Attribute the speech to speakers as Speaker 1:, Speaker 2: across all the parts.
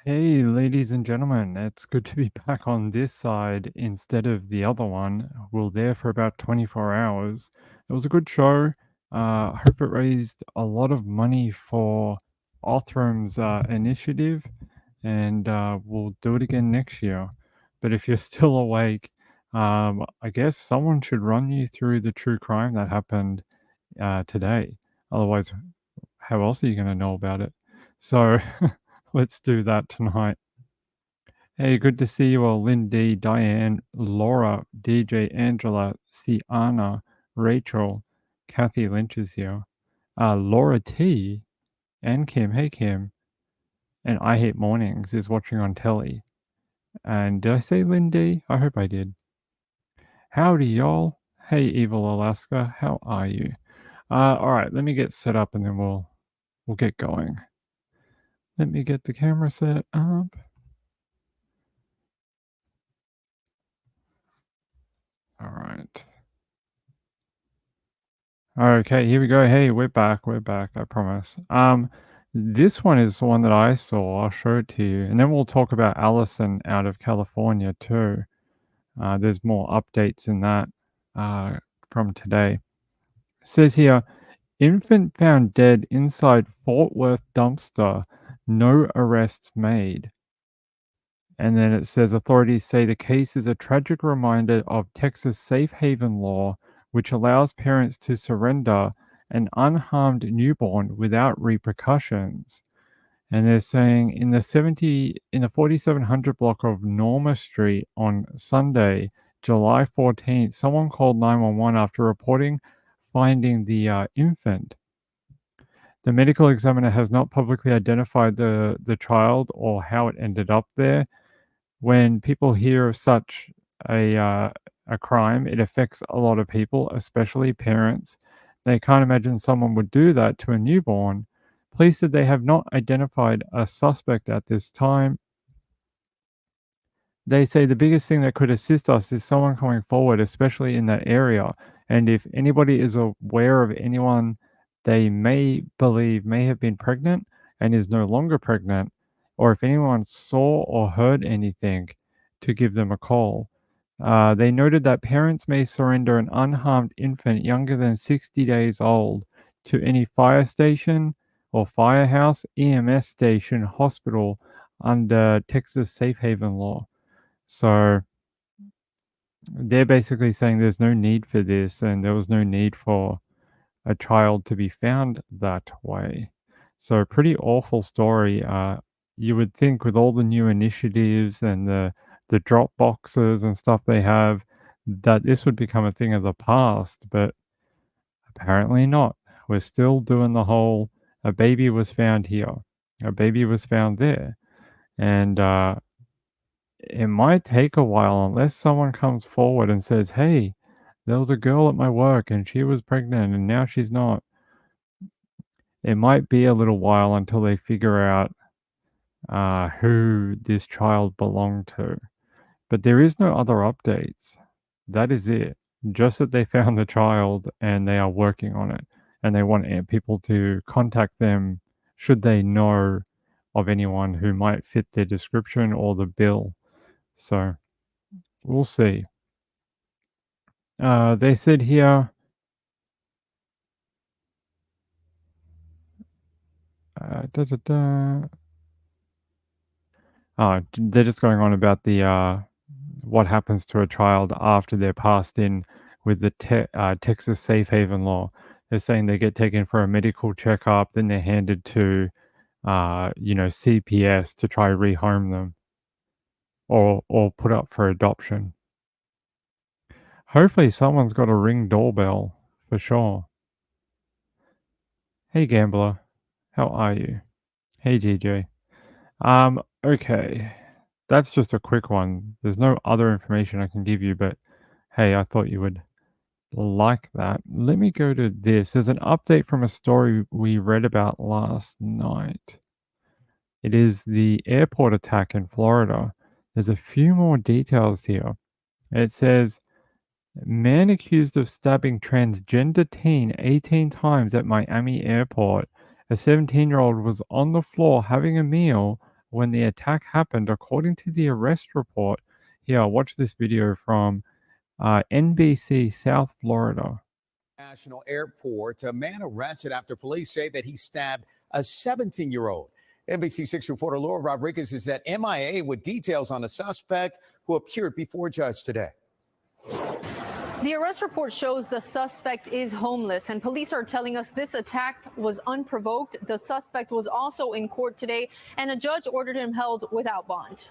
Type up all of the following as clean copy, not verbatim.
Speaker 1: Hey, ladies and gentlemen, it's good to be back on this side instead of the other one. We were there for about 24 hours. It was a good show. I hope it raised a lot of money for Othram's initiative, and we'll do it again next year. But if you're still awake, I guess someone should run you through the true crime that happened today. Otherwise, how else are you going to know about it? So let's do that tonight. Hey, good to see you all. Lindy, Diane, Laura, DJ, Angela, Sienna, Rachel, Kathy Lynch is here. Laura T and Kim. Hey, Kim. And I Hate Mornings is watching on telly. And did I say Lindy? I hope I did. Howdy, y'all. Hey, Evil Alaska. How are you? All right, let me get set up and then we'll get going. Let me get the camera set up. All right. Okay, here we go. Hey, we're back. We're back. I promise. This one is the one that I saw. I'll show it to you, and then we'll talk about Allison out of California too. There's more updates in that from today. It says here, infant found dead inside Fort Worth dumpster. No arrests made. And then it says authorities say the case is a tragic reminder of Texas safe haven law, which allows parents to surrender an unharmed newborn without repercussions. And they're saying in the 4700 block of Norma Street on Sunday, July 14th, someone called 911 after reporting finding the infant. The medical examiner has not publicly identified the child or how it ended up there. When people hear of such a crime, it affects a lot of people, especially parents. They can't imagine someone would do that to a newborn. Police said they have not identified a suspect at this time. They say the biggest thing that could assist us is someone coming forward, especially in that area. And if anybody is aware of anyone they may believe may have been pregnant and is no longer pregnant, or if anyone saw or heard anything, to give them a call. They noted that parents may surrender an unharmed infant younger than 60 days old to any fire station or firehouse, EMS station, hospital under Texas safe haven law. So they're basically saying there's no need for this, and there was no need for a child to be found that way. So, pretty awful story. You would think with all the new initiatives and the drop boxes and stuff they have, that this would become a thing of the past, but apparently not. We're still doing the whole a baby was found here, a baby was found there, and it might take a while unless someone comes forward and says, "Hey, there was a girl at my work and she was pregnant and now she's not." It might be a little while until they figure out who this child belonged to. But there is no other updates. That is it. Just that they found the child and they are working on it. And they want people to contact them should they know of anyone who might fit their description or the bill. So we'll see. They said here, da, da, da. They're just going on about the what happens to a child after they're passed in with the Texas safe haven law. They're saying they get taken for a medical checkup, then they're handed to, CPS to try rehome them or put up for adoption. Hopefully, someone's got a Ring doorbell for sure. Hey, gambler, how are you? Hey, DJ. Okay. That's just a quick one. There's no other information I can give you, but hey, I thought you would like that. Let me go to this. There's an update from a story we read about last night. It is the airport attack in Florida. There's a few more details here. It says, man accused of stabbing transgender teen 18 times at Miami airport. A 17-year-old was on the floor having a meal when the attack happened, according to the arrest report. Here, watch this video from NBC South Florida.
Speaker 2: National Airport, a man arrested after police say that he stabbed a 17-year-old. NBC6 reporter Laura Rodriguez is at MIA with details on the suspect who appeared before judge today.
Speaker 3: The arrest report shows the suspect is homeless, and police are telling us this attack was unprovoked. The suspect was also in court today, and a judge ordered him held without bond.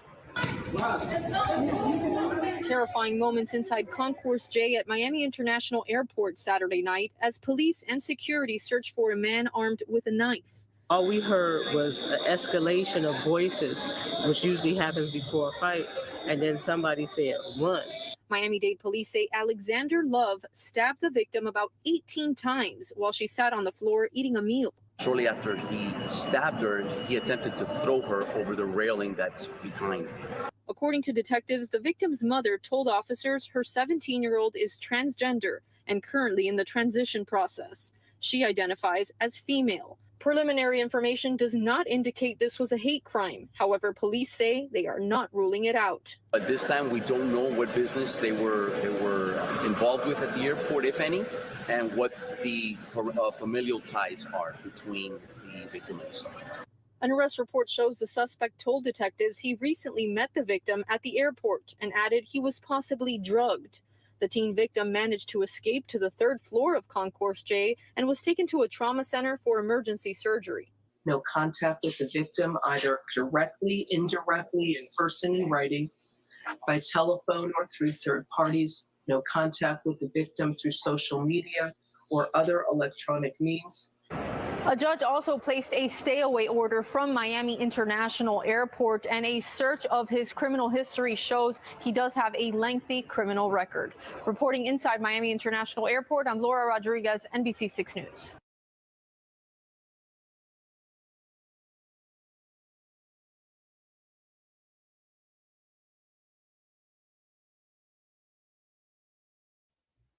Speaker 3: Terrifying moments inside Concourse J at Miami International Airport Saturday night as police and security searched for a man armed with a knife.
Speaker 4: All we heard was an escalation of voices, which usually happens before a fight, and then somebody said, "Run."
Speaker 3: Miami-Dade police say Alexander Love stabbed the victim about 18 times while she sat on the floor eating a meal.
Speaker 5: Shortly after he stabbed her, he attempted to throw her over the railing that's behind.
Speaker 3: According to detectives, the victim's mother told officers her 17-year-old is transgender and currently in the transition process. She identifies as female. Preliminary information does not indicate this was a hate crime. However, police say they are not ruling it out.
Speaker 5: At this time, we don't know what business they were involved with at the airport, if any, and what the familial ties are between the victim and the suspect.
Speaker 3: An arrest report shows the suspect told detectives he recently met the victim at the airport and added he was possibly drugged. The teen victim managed to escape to the third floor of Concourse J and was taken to a trauma center for emergency surgery.
Speaker 4: No contact with the victim, either directly, indirectly, in person in writing, by telephone or through third parties. No contact with the victim through social media or other electronic means.
Speaker 3: A judge also placed a stay-away order from Miami International Airport, and a search of his criminal history shows he does have a lengthy criminal record. Reporting inside Miami International Airport, I'm Laura Rodriguez, NBC6 News.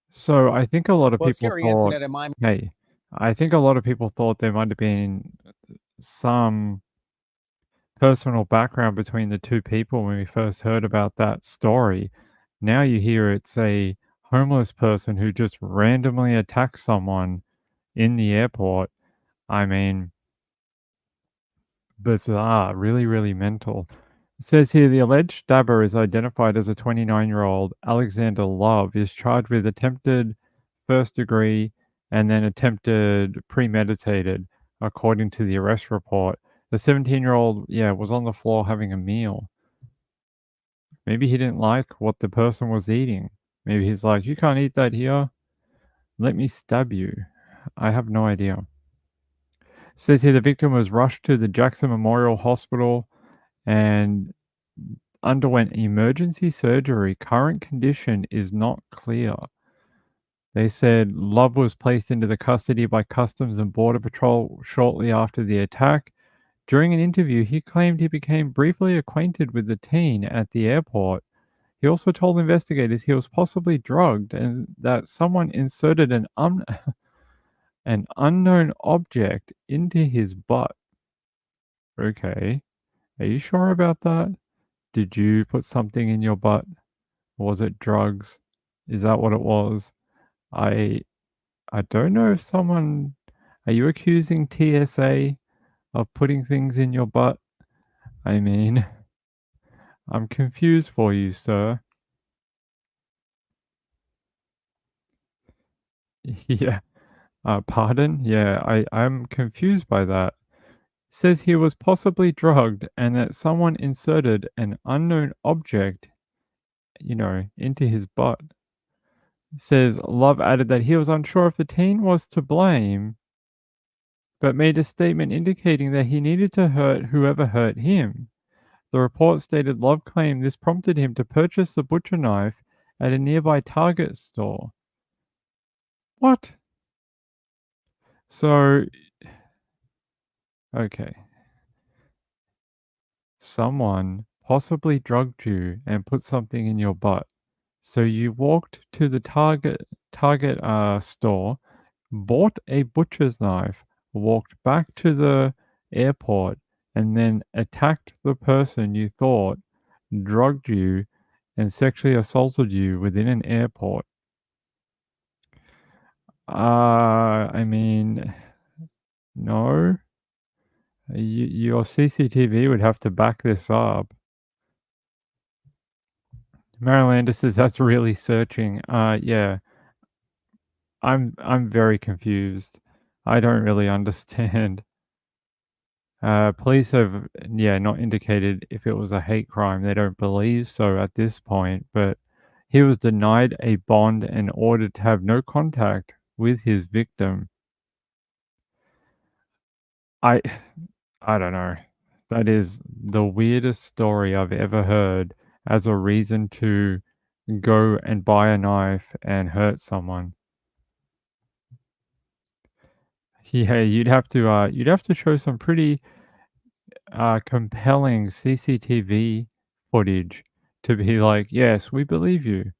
Speaker 1: So I think a lot of people
Speaker 2: scary
Speaker 1: thought,
Speaker 2: incident in Miami.
Speaker 1: hey, I think a lot of people thought there might have been some personal background between the two people when we first heard about that story. Now you hear it's a homeless person who just randomly attacks someone in the airport. I mean, bizarre, really, really mental. It says here the alleged stabber is identified as a 29-year-old Alexander Love, is charged with attempted first degree and then attempted premeditated, according to the arrest report. The 17-year-old, was on the floor having a meal. Maybe he didn't like what the person was eating. Maybe he's like, "You can't eat that here. Let me stab you." I have no idea. It says here the victim was rushed to the Jackson Memorial Hospital and underwent emergency surgery. Current condition is not clear. They said Love was placed into the custody by Customs and Border Patrol shortly after the attack. During an interview, he claimed he became briefly acquainted with the teen at the airport. He also told investigators he was possibly drugged and that someone inserted an unknown object into his butt. Okay. Are you sure about that? Did you put something in your butt? Was it drugs? Is that what it was? I don't know if someone... Are you accusing TSA of putting things in your butt? I mean, I'm confused for you, sir. Yeah. Pardon? Yeah, I'm confused by that. It says he was possibly drugged and that someone inserted an unknown object, into his butt. It says Love added that he was unsure if the teen was to blame, but made a statement indicating that he needed to hurt whoever hurt him. The report stated Love claimed this prompted him to purchase the butcher knife at a nearby Target store. What? So, okay. Someone possibly drugged you and put something in your butt. So you walked to the Target store, bought a butcher's knife, walked back to the airport, and then attacked the person you thought drugged you and sexually assaulted you within an airport. I mean, no. Your CCTV would have to back this up. Marylander says that's really searching. Yeah. I'm very confused. I don't really understand. Police have, not indicated if it was a hate crime. They don't believe so at this point, but he was denied a bond and ordered to have no contact with his victim. I don't know. That is the weirdest story I've ever heard as a reason to go and buy a knife and hurt someone. Yeah, you'd have to show some pretty compelling CCTV footage to be like, yes, we believe you.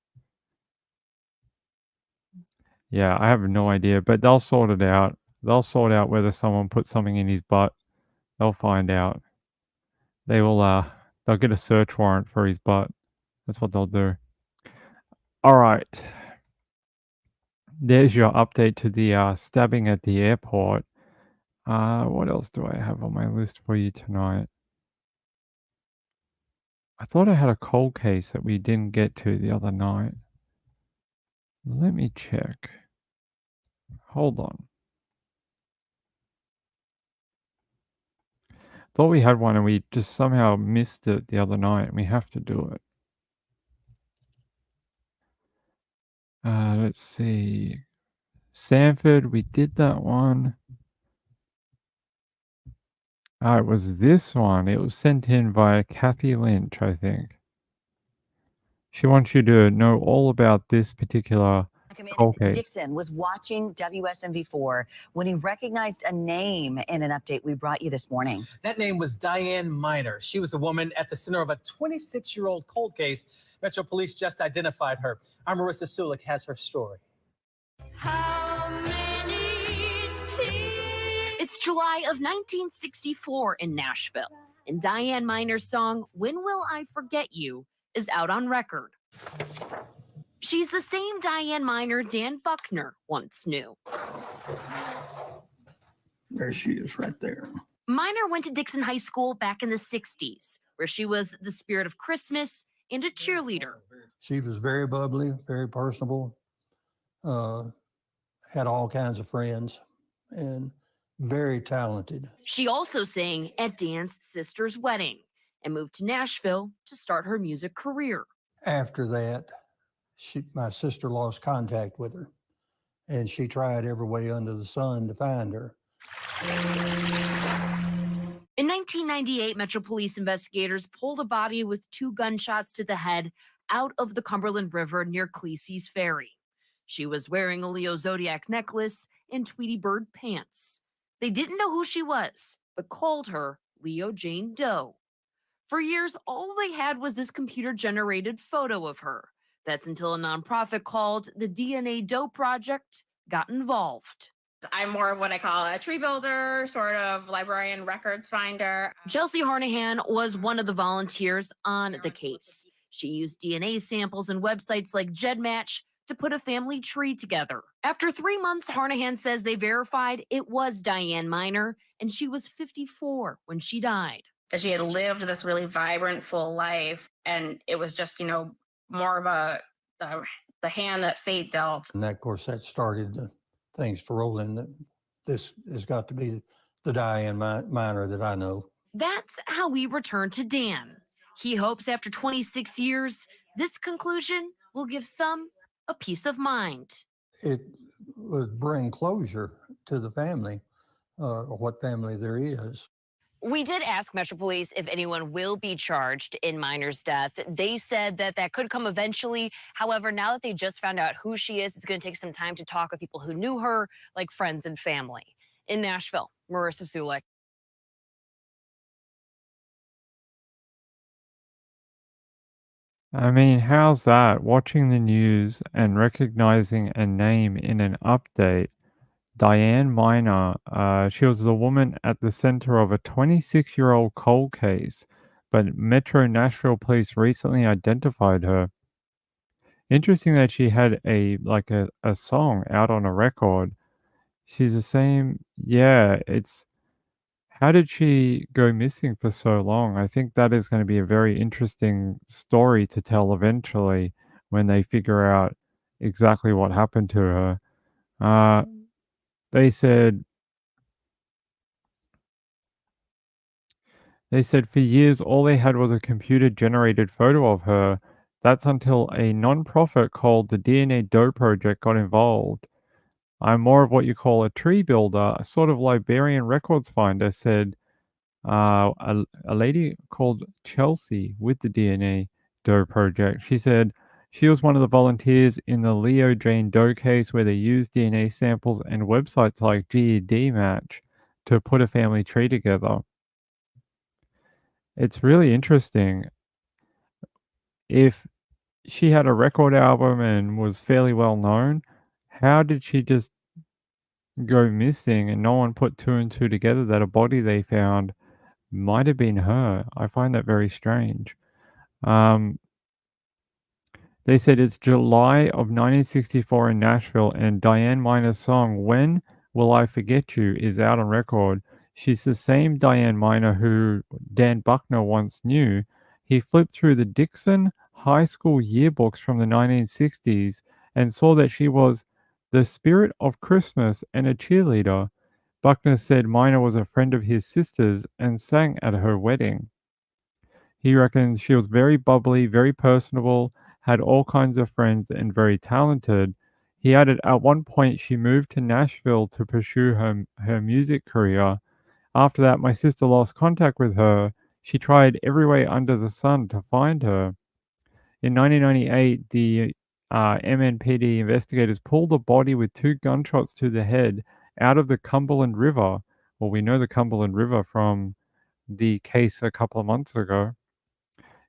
Speaker 1: Yeah, I have no idea, but they'll sort it out. They'll sort out whether someone put something in his butt. They'll find out. They will they'll get a search warrant for his butt. That's what they'll do. All right. There's your update to the stabbing at the airport. What else do I have on my list for you tonight? I thought I had a cold case that we didn't get to the other night. Let me check. Hold on. Thought we had one and we just somehow missed it the other night and we have to do it. Let's see. Sanford, we did that one. It was this one. It was sent in by Kathy Lynch, I think. She wants you to know all about this particular cold case.
Speaker 6: Dixon was watching WSMV4 when he recognized a name in an update we brought you this morning.
Speaker 7: That name was Diane Miner. She was the woman at the center of a 26-year-old cold case. Metro Police just identified her. Our Marissa Sulik has her story.
Speaker 8: It's July of 1964 in Nashville, and Diane Miner's song, When Will I Forget You, is out on record. She's the same Diane Miner Dan Buckner once knew.
Speaker 9: There she is right there.
Speaker 8: Miner went to Dixon High School back in the 60s, where she was the spirit of Christmas and a cheerleader.
Speaker 9: She was very bubbly, very personable, had all kinds of friends, and very talented.
Speaker 8: She also sang at Dan's sister's wedding and moved to Nashville to start her music career.
Speaker 9: After that, my sister lost contact with her, and she tried every way under the sun to find her.
Speaker 8: In 1998, Metro Police investigators pulled a body with 2 gunshots to the head out of the Cumberland River near Cleese's Ferry. She was wearing a Leo Zodiac necklace and Tweety Bird pants. They didn't know who she was, but called her Leo Jane Doe. For years, all they had was this computer-generated photo of her. That's until a nonprofit called the DNA Doe Project got involved.
Speaker 10: I'm more of what I call a tree builder, sort of librarian records finder.
Speaker 8: Chelsea Harnahan was one of the volunteers on the case. She used DNA samples and websites like GEDmatch to put a family tree together. After 3 months, Harnahan says they verified it was Diane Miner, and she was 54 when she died.
Speaker 10: That she had lived this really vibrant, full life, and it was just, more of the hand that fate dealt.
Speaker 9: And that, of course, that started the things to roll in. That this has got to be the Diane Miner that I know.
Speaker 8: That's how we return to Dan. He hopes after 26 years, this conclusion will give some a peace of mind.
Speaker 9: It would bring closure to the family, or what family there is.
Speaker 8: We did ask Metro Police if anyone will be charged in Miner's death. They said that could come eventually. However, now that they just found out who she is, it's going to take some time to talk with people who knew her, like friends and family. In Nashville, Marissa Sulik.
Speaker 1: I mean, how's that? Watching the news and recognizing a name in an update Diane Miner. She was the woman at the center of a 26-year-old cold case, but Metro Nashville police recently identified her. Interesting that she had a song out on a record. She's the same. Yeah, it's how did she go missing for so long? I think that is going to be a very interesting story to tell eventually when they figure out exactly what happened to her. Uh, they said for years all they had was a computer generated photo of her. That's until a non-profit called the DNA Doe Project got involved. I'm more of what you call a tree builder, a sort of librarian records finder, said a lady called Chelsea with the DNA Doe Project. She said she was one of the volunteers in the Leo Jane Doe case where they used DNA samples and websites like GED Match to put a family tree together. It's really interesting. If she had a record album and was fairly well known, how did she just go missing and no one put two and two together that a body they found might have been her? I find that very strange. They said it's July of 1964 in Nashville, and Diane Miner's song "When Will I Forget You" is out on record. She's the same Diane Miner who Dan Buckner once knew. He flipped through the Dixon High School yearbooks from the 1960s and saw that she was the spirit of Christmas and a cheerleader. Buckner said Miner was a friend of his sister's and sang at her wedding. He reckons she was very bubbly, very personable, had all kinds of friends, and very talented. He added at one point she moved to Nashville to pursue her music career. After that, my sister lost contact with her. She tried every way under the sun to find her. In 1998, the MNPD investigators pulled a body with 2 gunshots to the head out of the Cumberland River. Well, we know the Cumberland River from the case a couple of months ago.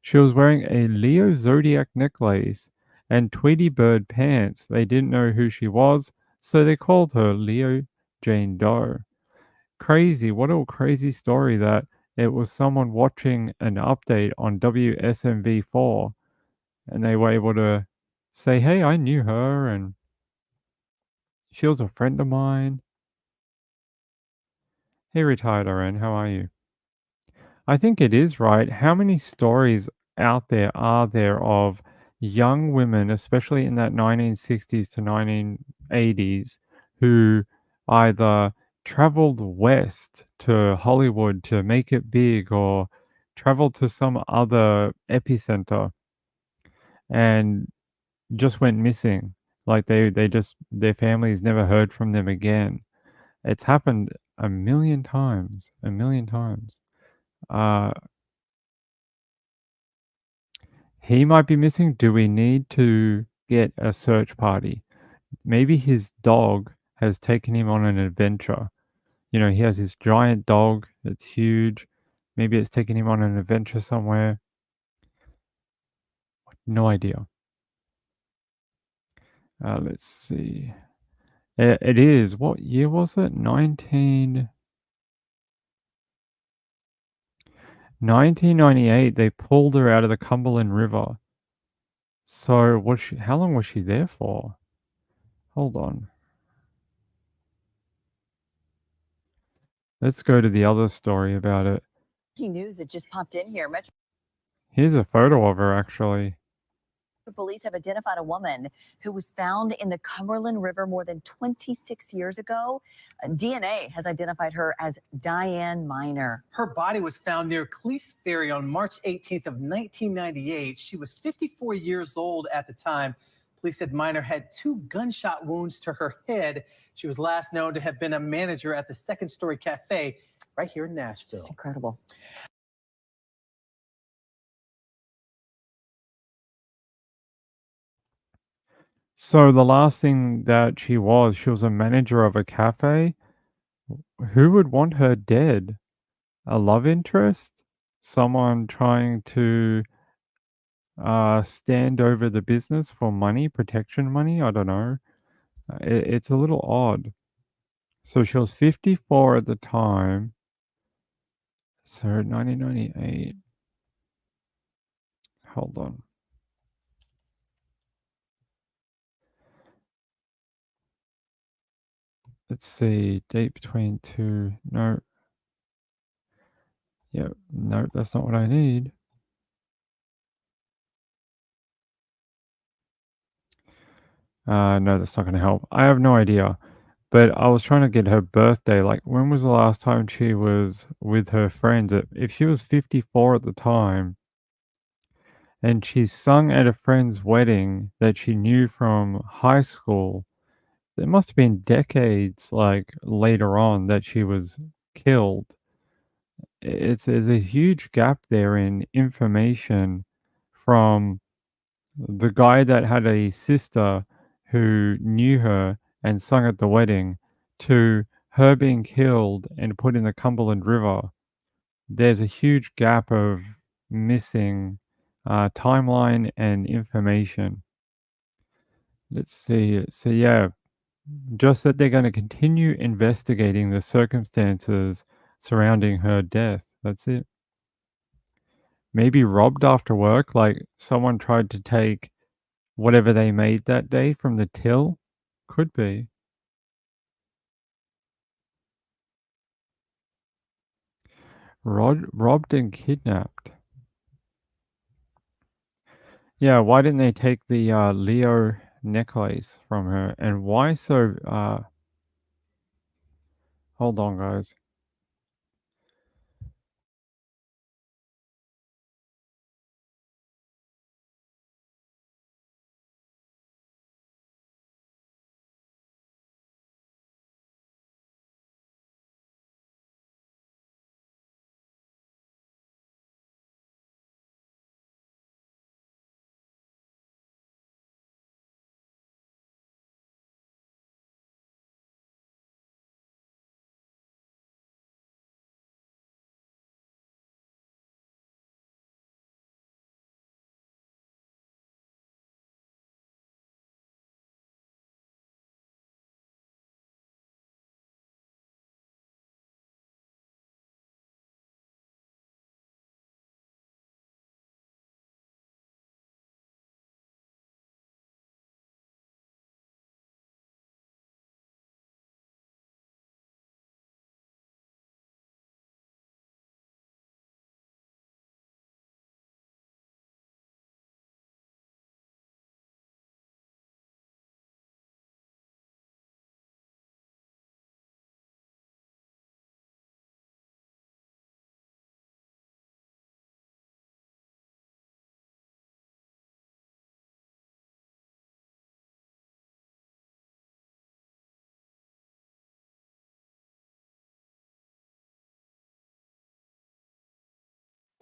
Speaker 1: She was wearing a Leo Zodiac necklace and Tweety Bird pants. They didn't know who she was, so they called her Leo Jane Doe. Crazy. What a crazy story that it was someone watching an update on WSMV4 and they were able to say, hey, I knew her and she was a friend of mine. Hey, retired RN, how are you? I think it is right. How many stories out there are there of young women, especially in that 1960s to 1980s, who either traveled west to Hollywood to make it big or traveled to some other epicenter and just went missing? Like they just, their families never heard from them again. It's happened a million times. He might be missing. Do we need to get a search party? Maybe his dog has taken him on an adventure. You know, he has this giant dog that's huge. Maybe it's taken him on an adventure somewhere. No idea. Let's see. It is. What year was it? 1998. They pulled her out of the Cumberland River. So how long was she there for? Hold on. Let's go to the other story about it.
Speaker 6: News that just popped in here. Metro
Speaker 1: Here's a photo of her, actually.
Speaker 6: police have identified a woman who was found in the Cumberland River more than 26 years ago. DNA has identified her as Diane Miner.
Speaker 7: Her body was found near Cleese Ferry on March 18th of 1998. She was 54 years old at the time. Police said Miner had 2 gunshot wounds to her head. She was last known to have been a manager at the Second Story Cafe right here in Nashville.
Speaker 6: Just incredible.
Speaker 1: So the last thing that she was a manager of a cafe. Who would want her dead? A love interest? Someone trying to stand over the business for money, protection money? I don't know. It's a little odd. So she was 54 at the time. So 1998. Hold on. Let's see. Date between two. No. Yeah. No, that's not what I need. No, that's not going to help. I have no idea. But I was trying to get her birthday. Like, when was the last time she was with her friends? If she was 54 at the time, and she sung at a friend's wedding that she knew from high school, there must have been decades, like, later on that she was killed. There's a huge gap there in information from the guy that had a sister who knew her and sung at the wedding to her being killed and put in the Cumberland River. There's a huge gap of missing timeline and information. Let's see. So, yeah, just that they're going to continue investigating the circumstances surrounding her death. That's it. Maybe robbed after work, like someone tried to take whatever they made that day from the till? Could be. Robbed and kidnapped. Yeah, why didn't they take the Leo necklace from her? And why so hold on, guys.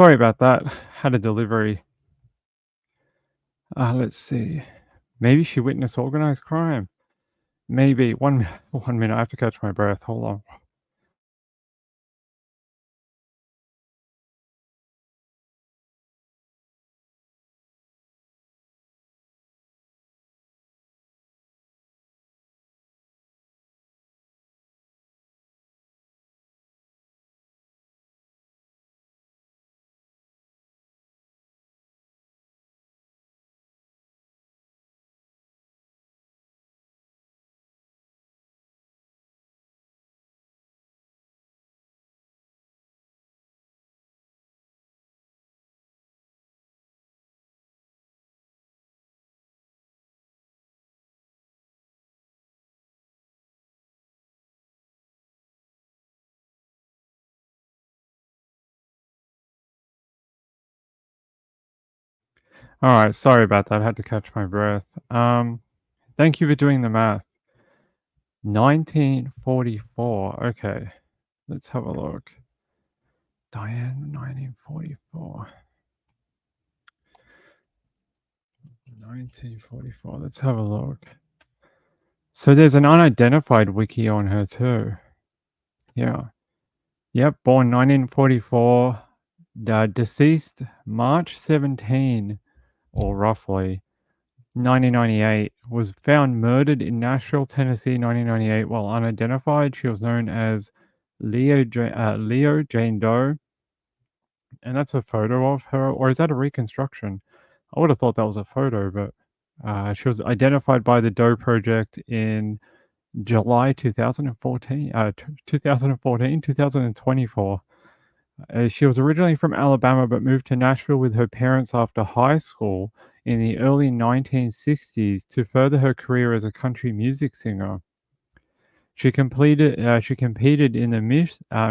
Speaker 1: Sorry about that. Had a delivery. Let's see. Maybe she witnessed organized crime. Maybe. One minute. I have to catch my breath. Hold on. All right, sorry about that. I had to catch my breath. Thank you for doing the math. 1944. Okay, let's have a look. Diane, 1944. 1944. Let's have a look. So there's an unidentified wiki on her too. Yeah. Yep, born 1944. Deceased March 17, or roughly 1998, was found murdered in Nashville, Tennessee, 1998, while unidentified. She was known as Leo Jane Doe, and that's a photo of her, or is that a reconstruction? I would have thought that was a photo, but she was identified by the Doe Project in July 2014, 2024. She was originally from Alabama, but moved to Nashville with her parents after high school in the early 1960s to further her career as a country music singer. She competed in the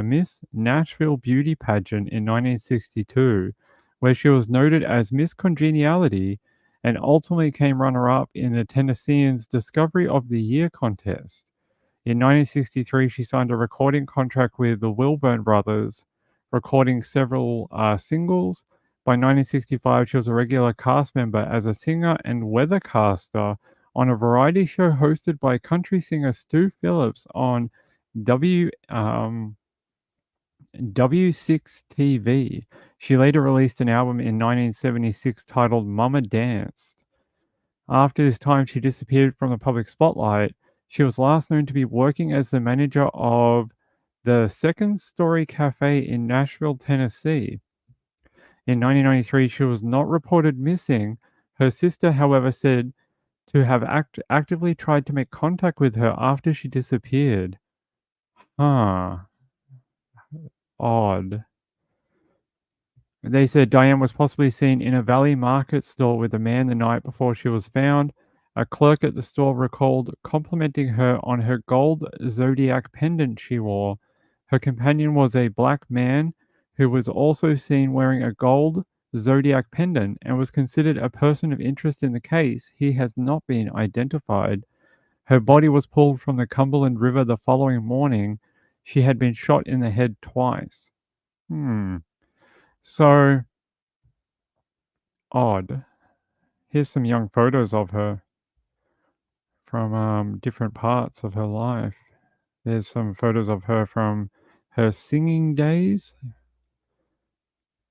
Speaker 1: Miss Nashville Beauty Pageant in 1962, where she was noted as Miss Congeniality and ultimately came runner-up in the Tennessean's Discovery of the Year contest. In 1963, she signed a recording contract with the Wilburn Brothers, recording several singles. By 1965, she was a regular cast member as a singer and weathercaster on a variety show hosted by country singer Stu Phillips on W6 TV. She later released an album in 1976 titled Mama Danced. After this time, she disappeared from the public spotlight. She was last known to be working as the manager of the Second Story Cafe in Nashville, Tennessee. In 1993, she was not reported missing. Her sister, however, said to have actively tried to make contact with her after she disappeared. Huh. Odd. They said Diane was possibly seen in a Valley Market store with a man the night before she was found. A clerk at the store recalled complimenting her on her gold zodiac pendant she wore. Her companion was a black man who was also seen wearing a gold zodiac pendant and was considered a person of interest in the case. He has not been identified. Her body was pulled from the Cumberland River the following morning. She had been shot in the head twice. So odd. Here's some young photos of her from different parts of her life. There's some photos of her from her singing days.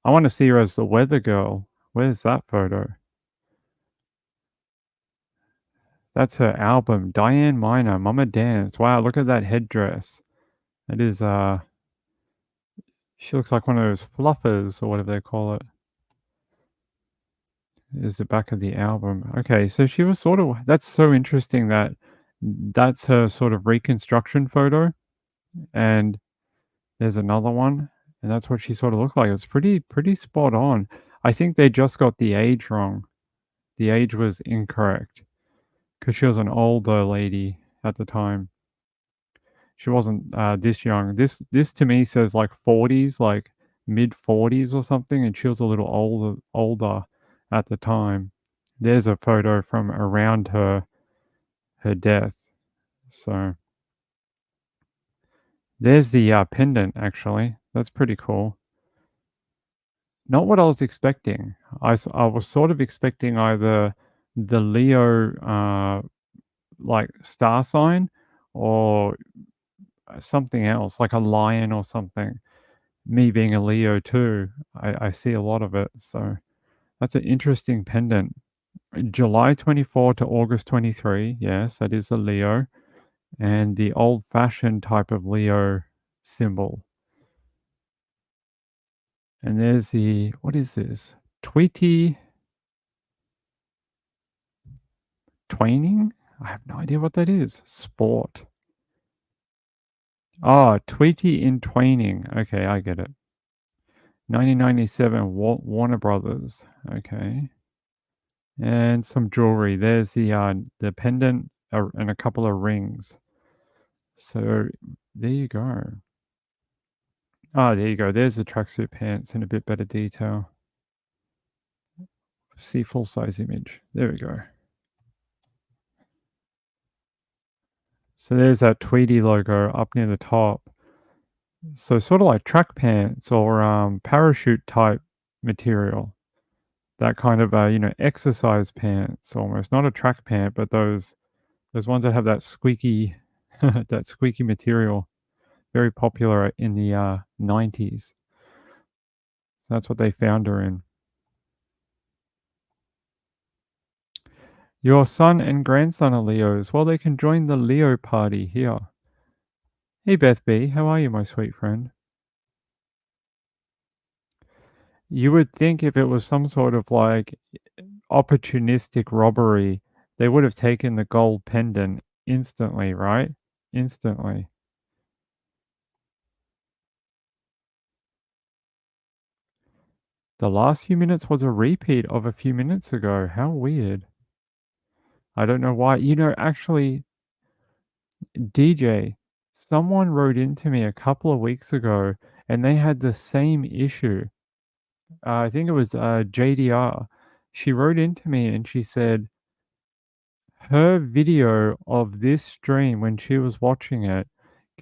Speaker 1: I want to see her as the weather girl. Where's that photo? That's her album, Diane Miner, Mama Dance. Wow, look at that headdress. That is, she looks like one of those fluffers or whatever they call it. Is the back of the album. Okay, so she was sort of, that's so interesting that that's her sort of reconstruction photo. And there's another one, and that's what she sort of looked like. It's pretty spot on. I think they just got the age wrong. The age was incorrect because she was an older lady at the time. She wasn't this young. This to me says like 40s, like mid 40s or something, and she was a little older at the time. There's a photo from around her death. So there's the pendant, actually. That's pretty cool. Not what I was expecting. I was sort of expecting either the Leo like star sign or something else, like a lion or something. Me being a Leo too, I see a lot of it. So that's an interesting pendant. July 24 to August 23. Yes, that is a Leo. And the old-fashioned type of Leo symbol. And there's the, what is this? Tweety Twaining? I have no idea what that is. Sport. Oh, Tweety in Twaining. Okay, I get it. 1997 Warner Brothers. Okay. And some jewelry. There's the pendant and a couple of rings. So there you go. Ah, there you go. There's the tracksuit pants in a bit better detail. See full size image. There we go. So there's that Tweety logo up near the top. So sort of like track pants or parachute type material. That kind of exercise pants almost. Not a track pant, but those ones that have that squeaky that squeaky material. Very popular in the 90s. That's what they found her in. Your son and grandson are Leos. Well, they can join the Leo party here. Hey, Beth B. How are you, my sweet friend? You would think if it was some sort of like opportunistic robbery, they would have taken the gold pendant instantly, right? Instantly. The last few minutes was a repeat of a few minutes ago. How weird. I don't know why. Actually, DJ, someone wrote into me a couple of weeks ago and they had the same issue. I think it was JDR. She wrote into me and she said her video of this stream when she was watching it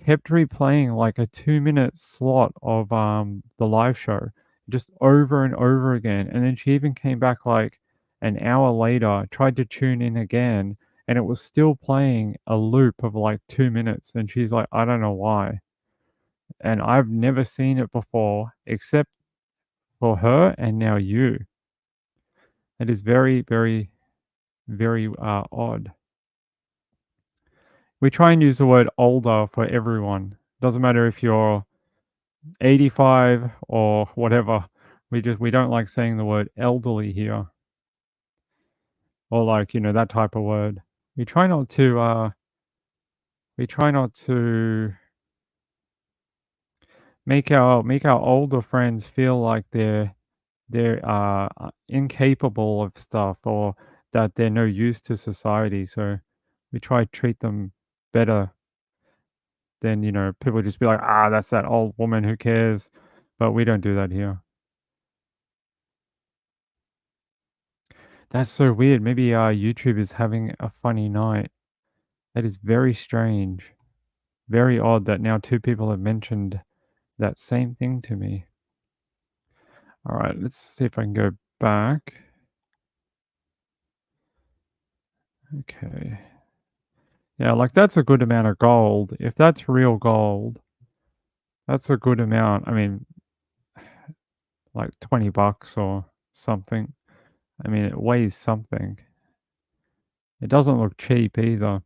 Speaker 1: kept replaying like a 2-minute slot of the live show just over and over again. And then she even came back like an hour later, tried to tune in again, and it was still playing a loop of like 2 minutes. And she's like, I don't know why. And I've never seen it before except for her and now you. It is very, very, very odd. We try and use the word older for everyone. Doesn't matter if you're 85 or whatever. We don't like saying the word elderly here. Or like, that type of word. We try not to make our older friends feel like they're incapable of stuff or that they're no use to society. So we try to treat them better than, people just be like, that's that old woman, who cares? But we don't do that here. That's so weird. Maybe YouTube is having a funny night. That is very strange. Very odd that now 2 people have mentioned that same thing to me. All right, let's see if I can go back. Okay. Yeah, like that's a good amount of gold. If that's real gold, that's a good amount. I mean, like $20 or something. I mean, it weighs something. It doesn't look cheap either.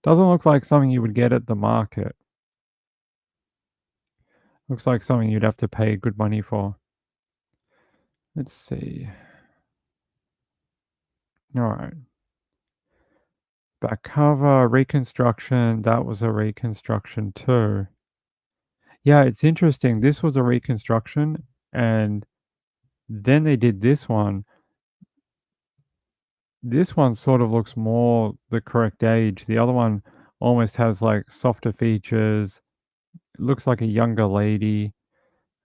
Speaker 1: Doesn't look like something you would get at the market. Looks like something you'd have to pay good money for. Let's see. All right. Back cover, reconstruction. That was a reconstruction too. Yeah, it's interesting. This was a reconstruction and then they did this one. This one sort of looks more the correct age. The other one almost has like softer features. It looks like a younger lady.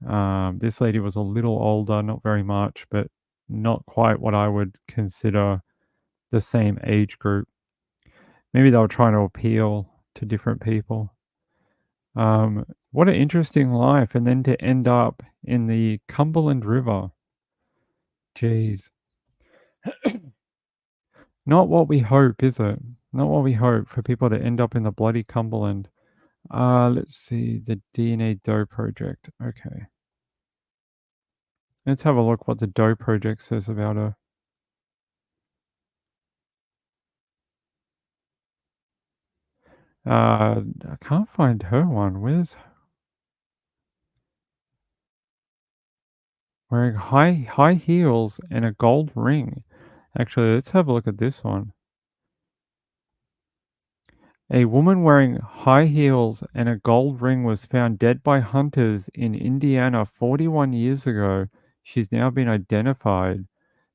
Speaker 1: This lady was a little older, not very much, but not quite what I would consider the same age group. Maybe they were trying to appeal to different people. What an interesting life. And then to end up in the Cumberland River. Jeez. Not what we hope, is it? Not what we hope for people to end up in the bloody Cumberland. Let's see. The DNA Doe Project. Okay. Let's have a look what the Doe Project says about her. I can't find her one. Where's wearing high heels and a gold ring? Actually, let's have a look at this one. A woman wearing high heels and a gold ring was found dead by hunters in Indiana 41 years ago. She's now been identified.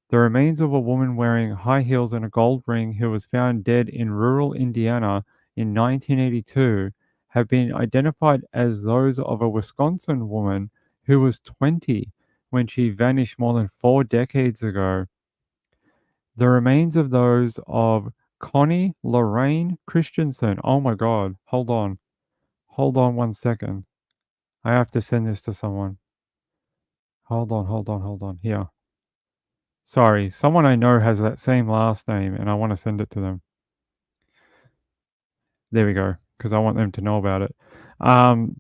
Speaker 1: The remains of a woman wearing high heels and a gold ring who was found dead in rural Indiana in 1982 have been identified as those of a Wisconsin woman who was 20 when she vanished more than 4 decades ago. The remains of those of Connie Lorraine Christensen. Oh my God. Hold on. Hold on 1 second. I have to send this to someone. Hold on. Here. Sorry. Someone I know has that same last name and I want to send it to them. There we go. Because I want them to know about it.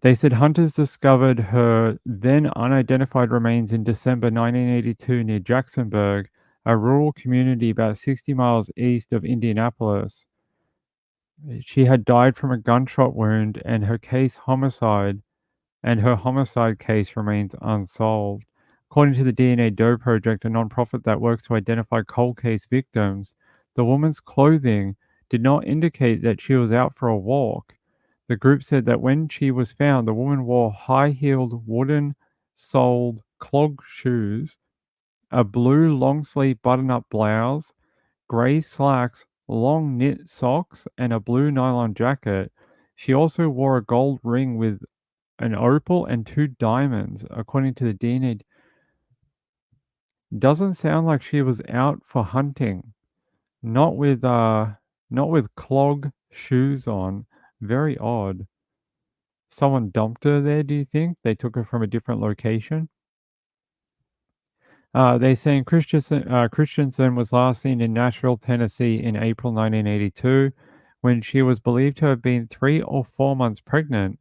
Speaker 1: They said hunters discovered her then unidentified remains in December 1982 near Jacksonburg, a rural community about 60 miles east of Indianapolis. She had died from a gunshot wound, and her homicide case remains unsolved. According to the DNA Doe Project, a nonprofit that works to identify cold case victims, the woman's clothing did not indicate that she was out for a walk. The group said that when she was found, the woman wore high-heeled, wooden-soled clog shoes, a blue long-sleeve button-up blouse, gray slacks, long knit socks, and a blue nylon jacket. She also wore a gold ring with an opal and 2 diamonds, according to the DNA. Doesn't sound like she was out for hunting. Not with clog shoes on. Very odd. Someone dumped her there, do you think? They took her from a different location? They saying Christensen was last seen in Nashville, Tennessee in April 1982 when she was believed to have been 3 or 4 months pregnant.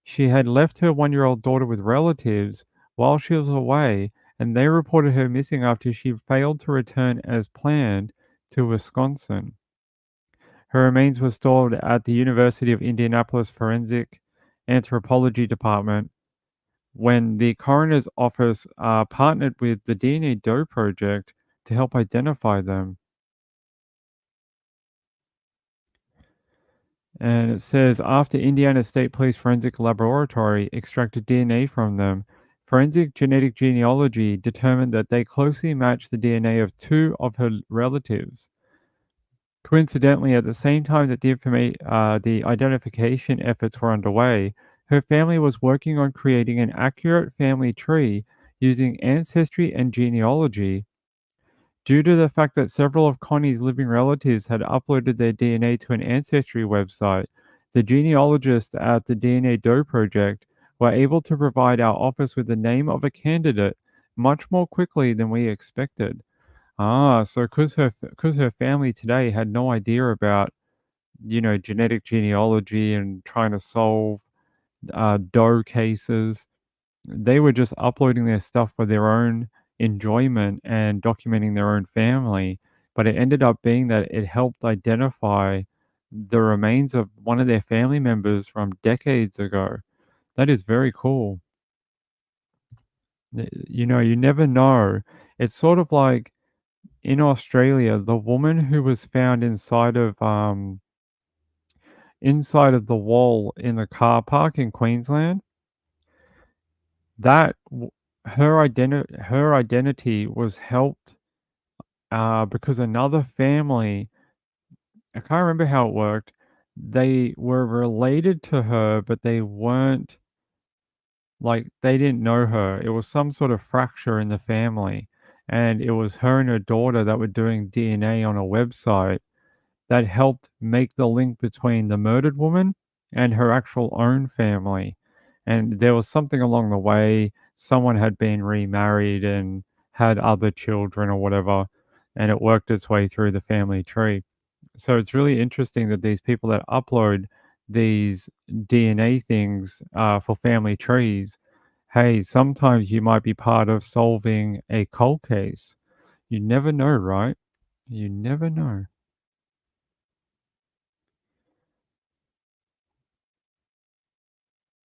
Speaker 1: She had left her 1-year-old daughter with relatives while she was away, and they reported her missing after she failed to return as planned to Wisconsin. Her remains were stored at the University of Indianapolis Forensic Anthropology Department when the coroner's office partnered with the DNA Doe Project to help identify them. And it says, after Indiana State Police Forensic Laboratory extracted DNA from them, forensic genetic genealogy determined that they closely matched the DNA of 2 of her relatives. Coincidentally, at the same time that the identification efforts were underway, her family was working on creating an accurate family tree using Ancestry and genealogy. Due to the fact that several of Connie's living relatives had uploaded their DNA to an Ancestry website, the genealogists at the DNA Doe Project were able to provide our office with the name of a candidate much more quickly than we expected. So because her family today had no idea about, genetic genealogy and trying to solve Doe cases, they were just uploading their stuff for their own enjoyment and documenting their own family. But it ended up being that it helped identify the remains of one of their family members from decades ago. That is very cool. You never know. It's sort of like in Australia, the woman who was found inside of the wall in the car park in Queensland, that her identity was helped because another family, I can't remember how it worked. They were related to her, but they weren't, like, they didn't know her. It was some sort of fracture in the family, and it was her and her daughter that were doing DNA on a website that helped make the link between the murdered woman and her actual own family. And there was something along the way, someone had been remarried and had other children or whatever, and it worked its way through the family tree. So it's really interesting that these people that upload these DNA things for family trees, hey, sometimes you might be part of solving a cold case. You never know, right? You never know.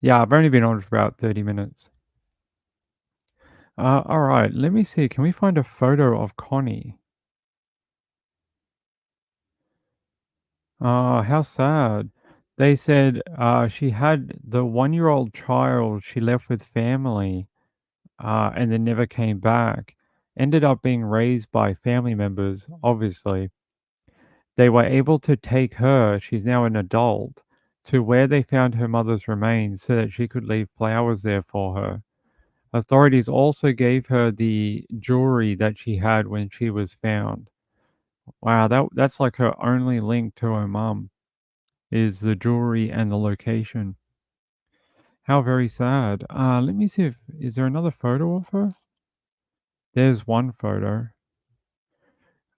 Speaker 1: Yeah, I've only been on for about 30 minutes. All right, let me see. Can we find a photo of Connie? Oh, how sad. They said she had the 1-year-old child she left with family and then never came back. Ended up being raised by family members, obviously. They were able to take her, she's now an adult, to where they found her mother's remains so that she could leave flowers there for her. Authorities also gave her the jewelry that she had when she was found. Wow, that's like her only link to her mum is the jewelry and the location. How very sad. Let me see if is there another photo of her? There's one photo.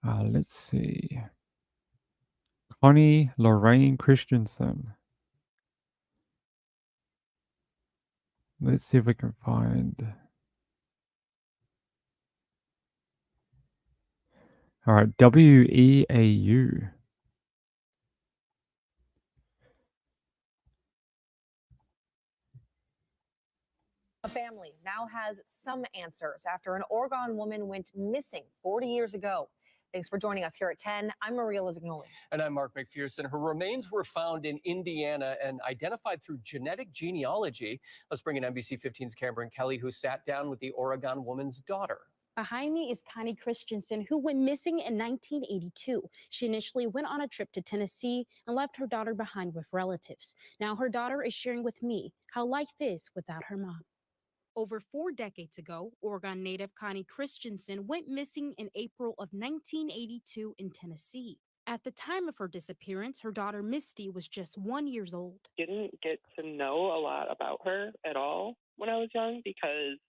Speaker 1: Let's see. Connie Lorraine Christensen. Let's see if we can find. All right, WEAU.
Speaker 11: A family now has some answers after an Oregon woman went missing 40 years ago. Thanks for joining us here at 10. I'm Maria Lizignoli.
Speaker 12: And I'm Mark McPherson. Her remains were found in Indiana and identified through genetic genealogy. Let's bring in NBC 15's Cameron Kelly, who sat down with the Oregon woman's daughter.
Speaker 13: Behind me is Connie Christensen, who went missing in 1982. She initially went on a trip to Tennessee and left her daughter behind with relatives. Now her daughter is sharing with me how life is without her mom. Over 4 decades ago, Oregon native Connie Christensen went missing in April of 1982 in Tennessee. At the time of her disappearance, her daughter Misty was just 1 year old.
Speaker 14: Didn't get to know a lot about her at all when I was young because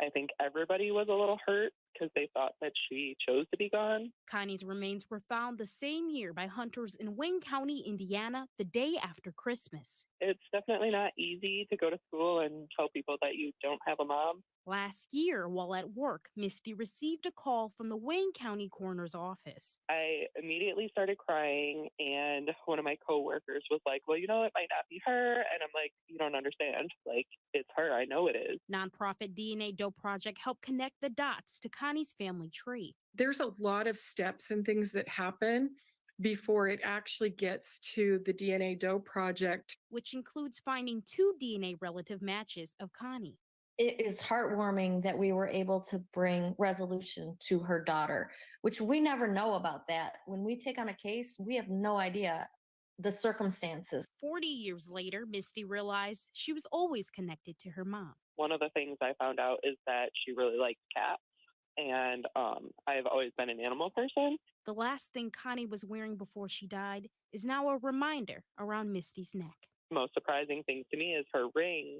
Speaker 14: I think everybody was a little hurt because they thought that she chose to be gone.
Speaker 13: Connie's remains were found the same year by hunters in Wayne County, Indiana, the day after Christmas.
Speaker 14: It's definitely not easy to go to school and tell people that you don't have a mom.
Speaker 13: Last year, while at work, Misty received a call from the Wayne County Coroner's Office.
Speaker 14: I immediately started crying, and one of my coworkers was like, well, you know, it might not be her. And I'm like, you don't understand. Like, it's her. I know it is.
Speaker 13: Nonprofit DNA Doe Project helped connect the dots to Connie's family tree.
Speaker 15: There's a lot of steps and things that happen before it actually gets to the DNA Doe Project,
Speaker 13: which includes finding 2 DNA relative matches of Connie.
Speaker 16: It is heartwarming that we were able to bring resolution to her daughter, which we never know about that. When we take on a case, we have no idea the circumstances.
Speaker 13: 40 years later, Misty realized she was always connected to her mom.
Speaker 14: One of the things I found out is that she really liked cats, and I've always been an animal person.
Speaker 13: The last thing Connie was wearing before she died is now a reminder around Misty's neck.
Speaker 14: Most surprising thing to me is her ring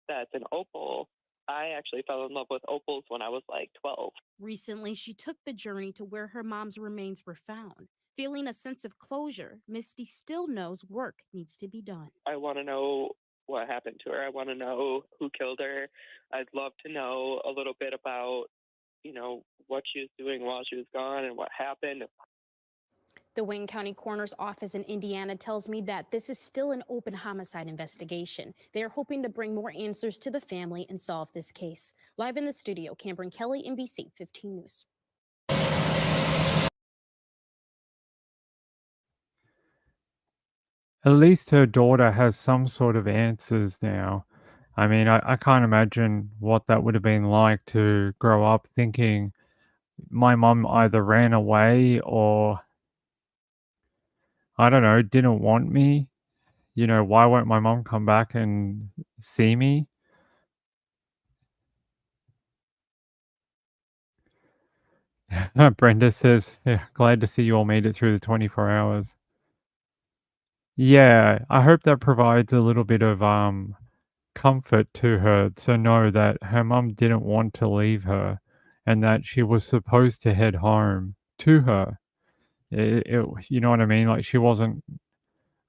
Speaker 14: that's an opal. I actually fell in love with opals when I was like 12.
Speaker 13: Recently, she took the journey to where her mom's remains were found. Feeling a sense of closure, Misty still knows work needs to be done.
Speaker 14: I want to know what happened to her. I want to know who killed her. I'd love to know a little bit about, you know, what she was doing while she was gone and what happened.
Speaker 13: The Wayne County Coroner's Office in Indiana tells me that this is still an open homicide investigation. They are hoping to bring more answers to the family and solve this case. Live in the studio, Cameron Kelly, NBC 15 News.
Speaker 1: At least her daughter has some sort of answers now. I mean, I can't imagine what that would have been like to grow up thinking my mom either ran away or, I don't know, didn't want me. You know, why won't my mom come back and see me? Brenda says, yeah, glad to see you all made it through the 24 hours. Yeah, I hope that provides a little bit of comfort to her to know that her mum didn't want to leave her and that she was supposed to head home to her. You know what I mean? Like she wasn't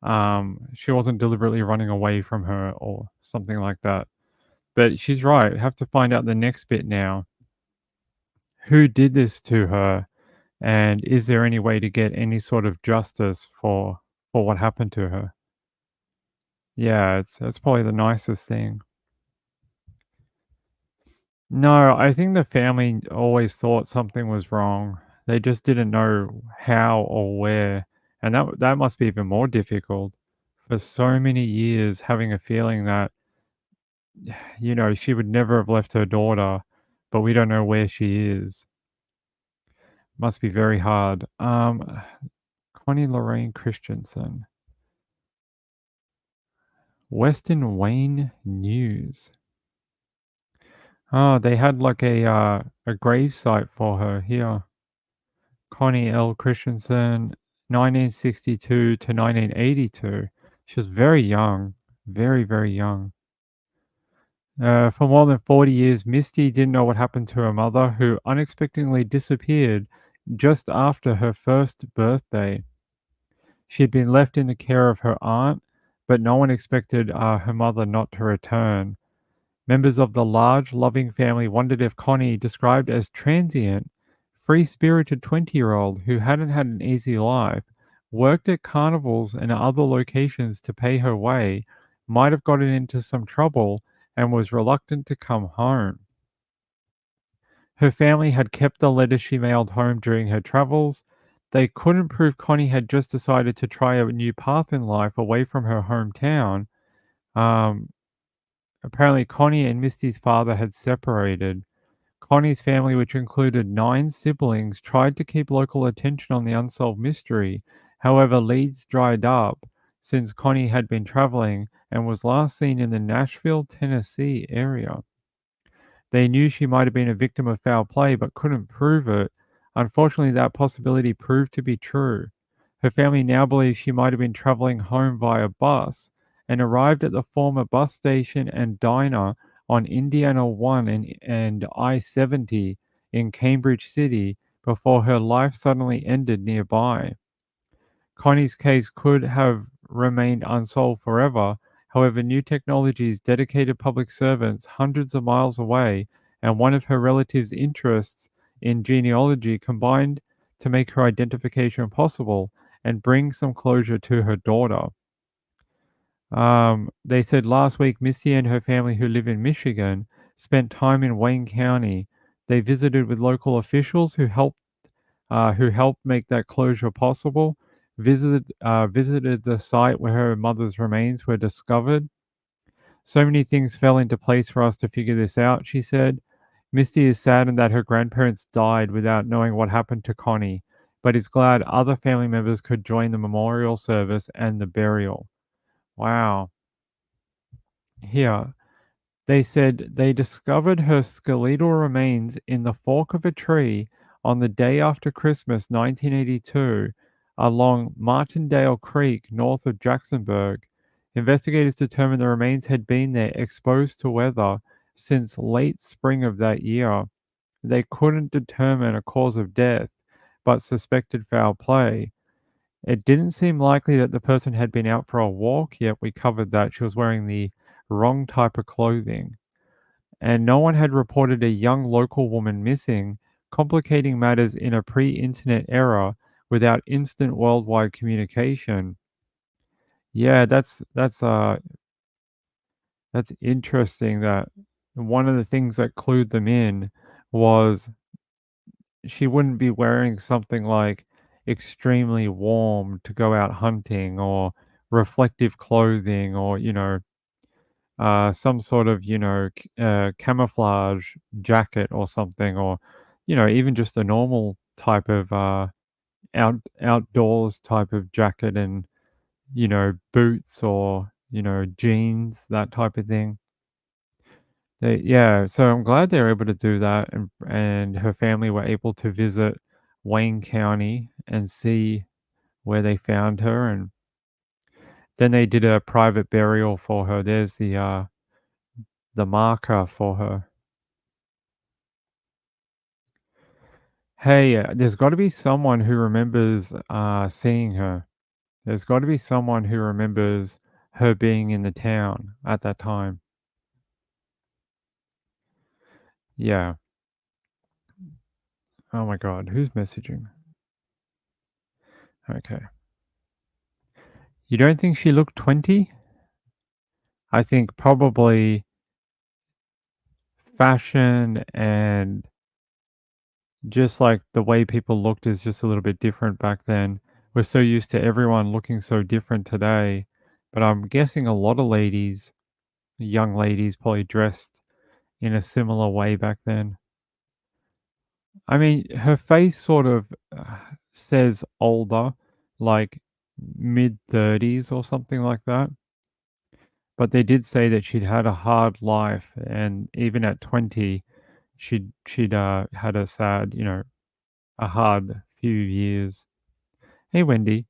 Speaker 1: deliberately running away from her or something like that. But she's right. We have to find out the next bit now. Who did this to her? And is there any way to get any sort of justice for what happened to her? Yeah, it's probably the nicest thing. No, I think the family always thought something was wrong. They just didn't know how or where. And that must be even more difficult for so many years, having a feeling that, you know, she would never have left her daughter, but we don't know where she is. Must be very hard. Connie Lorraine Christensen. Western Wayne News. Oh, they had like a grave site for her here. Connie L. Christensen, 1962 to 1982. She was very young, very, very young. For more than 40 years, Misty didn't know what happened to her mother, who unexpectedly disappeared just after her first birthday. She had been left in the care of her aunt, but no one expected her mother not to return. Members of the large, loving family wondered if Connie, described as transient, free-spirited 20-year-old who hadn't had an easy life, worked at carnivals and other locations to pay her way, might have gotten into some trouble and was reluctant to come home. Her family had kept the letters she mailed home during her travels. They couldn't prove Connie had just decided to try a new path in life away from her hometown. Apparently, Connie and Misty's father had separated. Connie's family, which included 9 siblings, tried to keep local attention on the unsolved mystery. However, leads dried up since Connie had been traveling and was last seen in the Nashville, Tennessee area. They knew she might have been a victim of foul play but couldn't prove it. Unfortunately, that possibility proved to be true. Her family now believes she might have been traveling home via bus and arrived at the former bus station and diner on Indiana 1 and I-70 in Cambridge City before her life suddenly ended nearby. Connie's case could have remained unsolved forever. However, new technologies, dedicated public servants hundreds of miles away, and one of her relatives' interests in genealogy combined to make her identification possible and bring some closure to her daughter. They said last week Misty and her family, who live in Michigan, spent time in Wayne County. They visited with local officials who helped make that closure possible. Visited the site where her mother's remains were discovered. So many things fell into place for us to figure this out, she said. Misty is saddened that her grandparents died without knowing what happened to Connie, but is glad other family members could join the memorial service and the burial. Wow. Here, they said they discovered her skeletal remains in the fork of a tree on the day after Christmas 1982 along Martindale Creek north of Jacksonburg. Investigators determined the remains had been there exposed to weather since late spring of that year. They couldn't determine a cause of death, but suspected foul play. It didn't seem likely that the person had been out for a walk, yet we covered that. She was wearing the wrong type of clothing. And no one had reported a young local woman missing, complicating matters in a pre-internet era without instant worldwide communication. Yeah, that's interesting that one of the things that clued them in was she wouldn't be wearing something like extremely warm to go out hunting or reflective clothing or, some sort of, camouflage jacket or something, or, even just a normal type of outdoors type of jacket and, boots or, jeans, that type of thing. So I'm glad they're able to do that, and her family were able to visit Wayne County and see where they found her, and then they did a private burial for her. There's the marker for her. Hey, there's got to be someone who remembers seeing her. There's got to be someone who remembers her being in the town at that time. Yeah. Oh my God, who's messaging? Okay. You don't think she looked 20? I think probably fashion and just like the way people looked is just a little bit different back then. We're so used to everyone looking so different today. But I'm guessing a lot of ladies, young ladies, probably dressed in a similar way back then. I mean, her face sort of says older, like mid-30s or something like that. But they did say that she'd had a hard life, and even at 20, she'd had a sad, a hard few years. Hey, Wendy.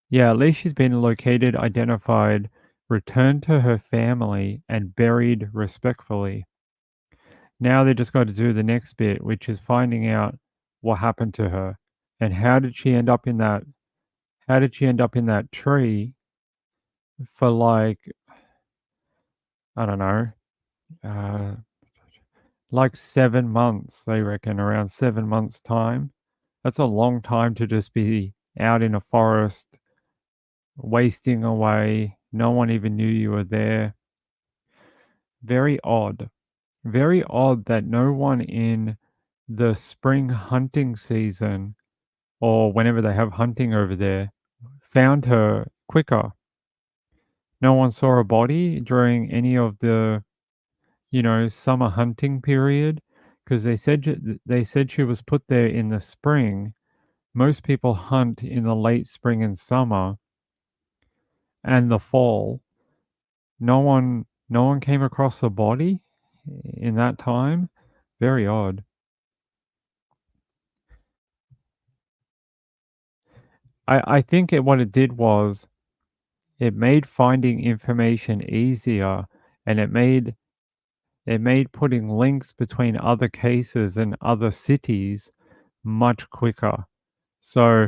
Speaker 1: Yeah, at least she's been located, identified, returned to her family, and buried respectfully. Now they just got to do the next bit, which is finding out what happened to her and how did she end up in that tree for like, I don't know, like 7 months, they reckon, around 7 months' time. That's a long time to just be out in a forest, wasting away. No one even knew you were there. Very odd. Very odd that no one in the spring hunting season or whenever they have hunting over there found her quicker. No one saw a body during any of the, summer hunting period because they said she was put there in the spring. Most people hunt in the late spring and summer and the fall. No one came across a body in that time. Very odd. I think what it did was it made finding information easier, and it made putting links between other cases and other cities much quicker. So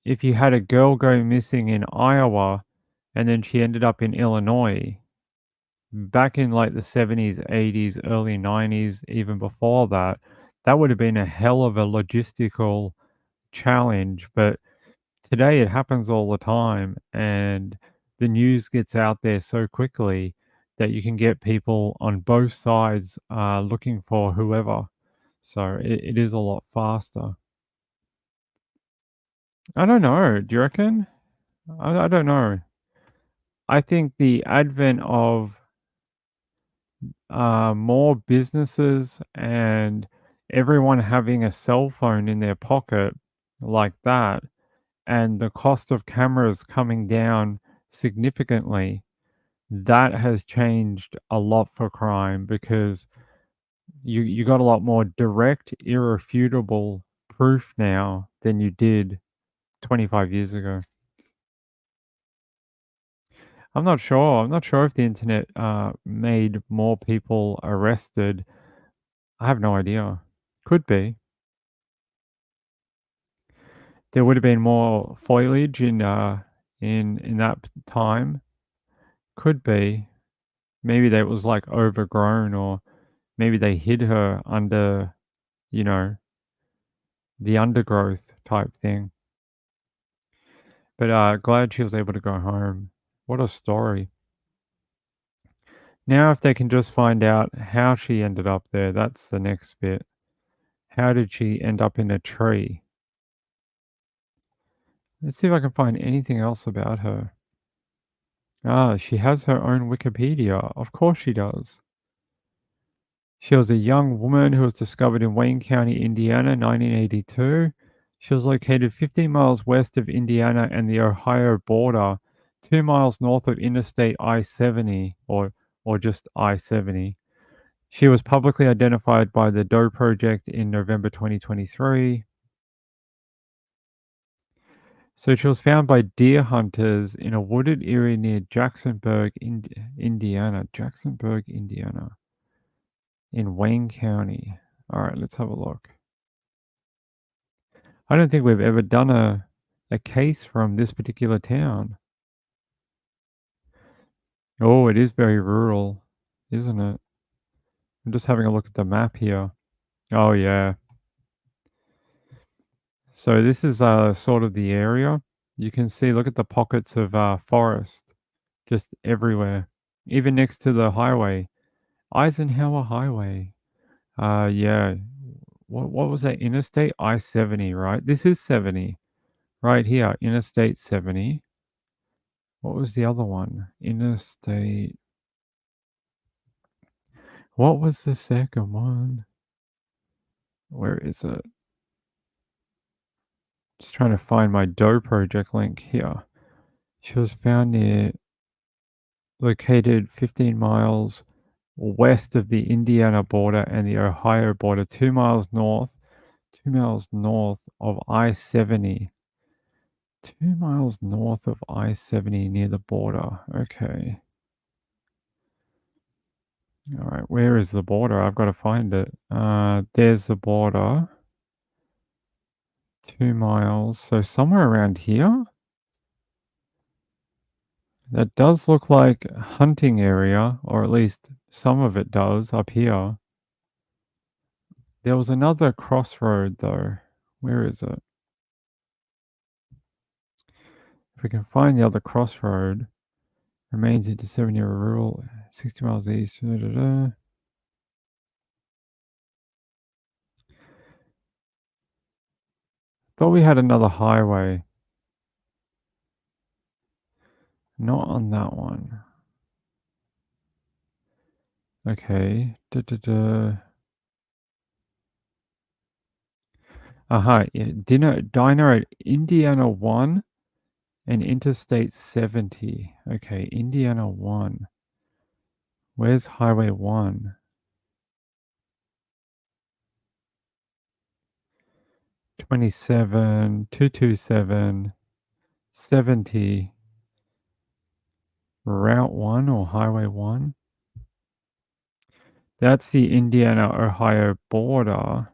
Speaker 1: if you had a girl go missing in Iowa and then she ended up in Illinois, back in like the 70s, 80s, early 90s, even before that, that would have been a hell of a logistical challenge. But today it happens all the time, and the news gets out there so quickly that you can get people on both sides looking for whoever. So it is a lot faster. I don't know. Do you reckon? I don't know. I think the advent of more businesses and everyone having a cell phone in their pocket like that, and the cost of cameras coming down significantly, that has changed a lot for crime because you got a lot more direct, irrefutable proof now than you did 25 years ago. I'm not sure. I'm not sure if the internet made more people arrested. I have no idea. Could be. There would have been more foliage in that time. Could be. Maybe that was like overgrown, or maybe they hid her under, you know, the undergrowth type thing. But glad she was able to go home. What a story. Now, if they can just find out how she ended up there, that's the next bit. How did she end up in a tree? Let's see if I can find anything else about her. She has her own Wikipedia. Of course she does. She was a young woman who was discovered in Wayne County, Indiana, 1982. She was located 15 miles west of Indiana and the Ohio border, 2 miles north of Interstate I-70, or just I-70. She was publicly identified by the Doe Project in November 2023. So she was found by deer hunters in a wooded area near Jacksonburg, Indiana. Jacksonburg, Indiana. In Wayne County. All right, let's have a look. I don't think we've ever done a case from this particular town. Oh, it is very rural, isn't it? I'm just having a look at the map here. Oh, yeah. So this is sort of the area. You can see, look at the pockets of forest just everywhere, even next to the highway. Eisenhower Highway. Yeah. What was that? Interstate I-70, right? This is 70. Right here, Interstate 70. What was the other one? Interstate. What was the second one? Where is it? Just trying to find my Doe Project link here. She was found located 15 miles west of the Indiana border and the Ohio border, 2 miles north of I-70. 2 miles north of I-70 near the border. Okay. All right, where is the border? I've got to find it. There's the border. 2 miles. So somewhere around here? That does look like a hunting area, or at least Some of it does up here. There was another crossroad though. Where is it? If we can find the other crossroad, remains into 7-year rural, 60 miles east. Thought we had another highway. Not on that one. Okay. Yeah. Diner at Indiana 1 and Interstate 70. Okay, Indiana 1. Where's Highway 1? $27, $227, $70. Route 1 or Highway 1? That's the Indiana-Ohio border.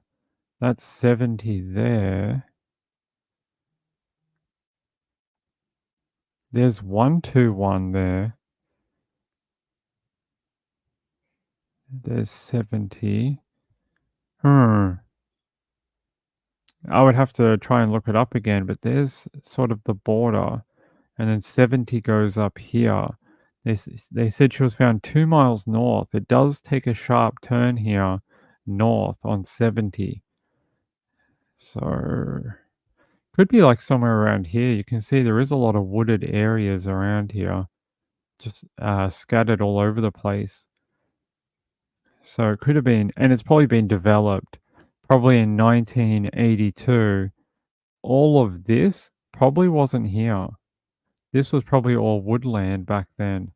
Speaker 1: That's 70 there. There's 121 there. There's 70. I would have to try and look it up again, but there's sort of the border. And then 70 goes up here. They said she was found 2 miles north. It does take a sharp turn here north on 70. So could be like somewhere around here. You can see there is a lot of wooded areas around here, just scattered all over the place. So it could have been, and it's probably been developed probably in 1982. All of this probably wasn't here. This was probably all woodland back then.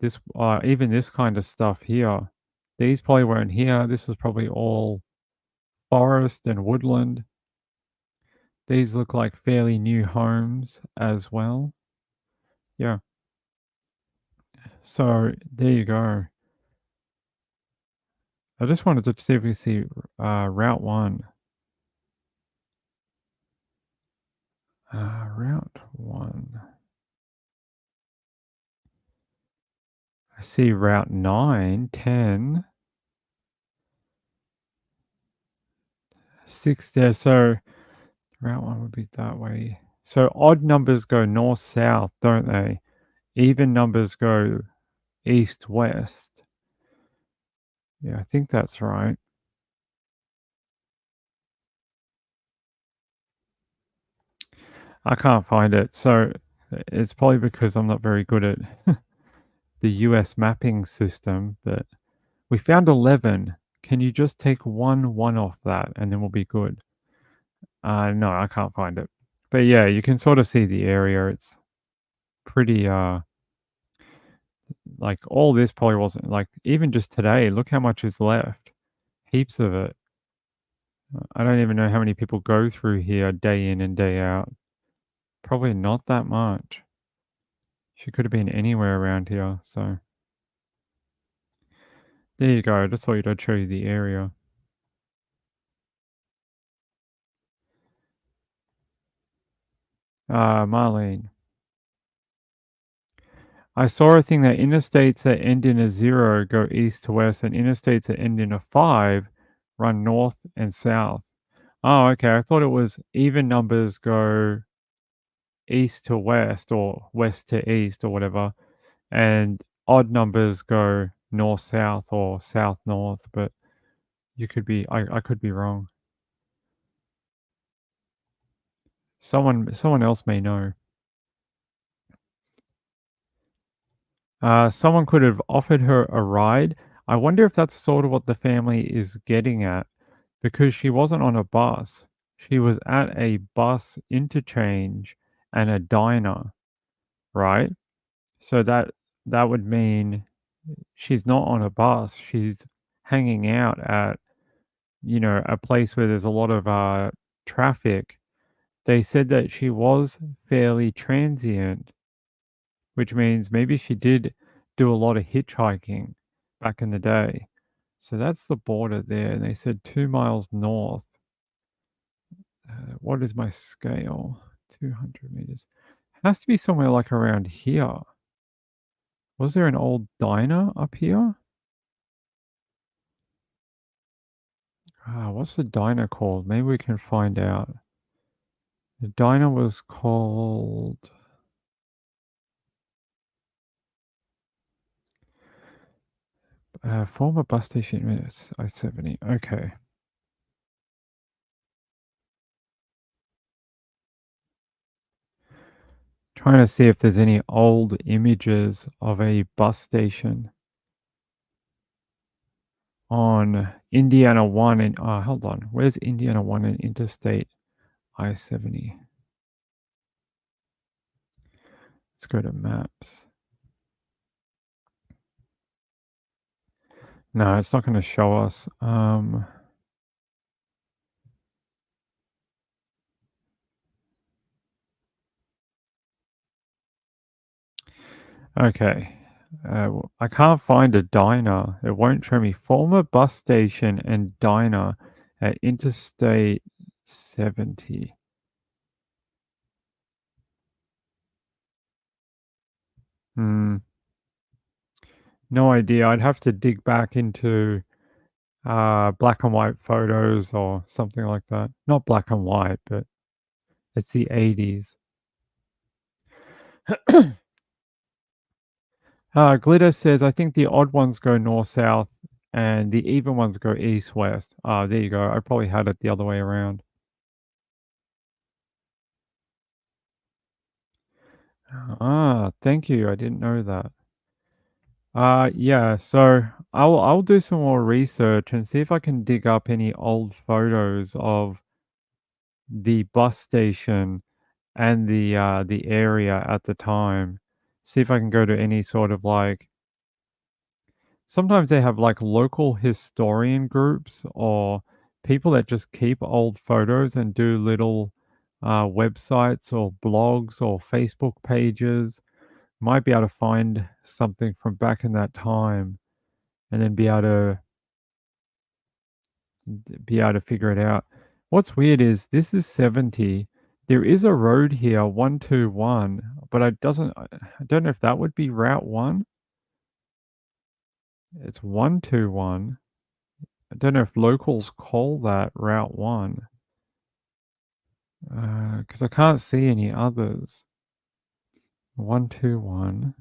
Speaker 1: This, even this kind of stuff here, these probably weren't here. This was probably all forest and woodland. These look like fairly new homes as well. Yeah. So there you go. I just wanted to see if we see Route 1. Route 1. I see Route 9, 10. 6 there. So Route 1 would be that way. So odd numbers go north-south, don't they? Even numbers go east-west. Yeah, I think that's right. I can't find it. So it's probably because I'm not very good at the US mapping system, but we found 11. Can you just take one off that and then we'll be good? No, I can't find it. But yeah, you can sort of see the area. It's pretty, like all this probably wasn't, like even just today, look how much is left. Heaps of it. I don't even know how many people go through here day in and day out. Probably not that much. She could have been anywhere around here, so. There you go, I just thought I'd show you the area. Marlene. I saw a thing that interstates that end in a 0 go east to west, and interstates that end in a 5 run north and south. Oh, okay. I thought it was even numbers go east to west or west to east or whatever, and odd numbers go north-south or south-north, but you could be, I could be wrong. Someone else may know. Someone could have offered her a ride. I wonder if that's sort of what the family is getting at, because she wasn't on a bus. She was at a bus interchange and a diner, right? So that would mean she's not on a bus. She's hanging out at, you know, a place where there's a lot of traffic. They said that she was fairly transient, which means maybe she did do a lot of hitchhiking back in the day. So that's the border there. And they said 2 miles north. What is my scale? 200 meters. Has to be somewhere like around here. Was there an old diner up here? What's the diner called? Maybe we can find out. The diner was called... former bus station minutes, I-70. Okay. Trying to see if there's any old images of a bus station on Indiana 1 and hold on. Where's Indiana 1 and Interstate I-70? Let's go to maps. No, it's not going to show us. Okay. I can't find a diner. It won't show me former bus station and diner at Interstate 70. No idea. I'd have to dig back into black and white photos or something like that. Not black and white, but it's the 80s. Glitter says, I think the odd ones go north-south and the even ones go east-west. There you go. I probably had it the other way around. Thank you. I didn't know that. Yeah, so I'll do some more research and see if I can dig up any old photos of the bus station and the area at the time. See if I can go to any sort of like... Sometimes they have like local historian groups or people that just keep old photos and do little websites or blogs or Facebook pages. Might be able to find something from back in that time and then be able to figure it out. What's weird is this is 70. There is a road here, 121, but I don't know if that would be Route 1. It's 121. I don't know if locals call that Route 1. Because I can't see any others. 121.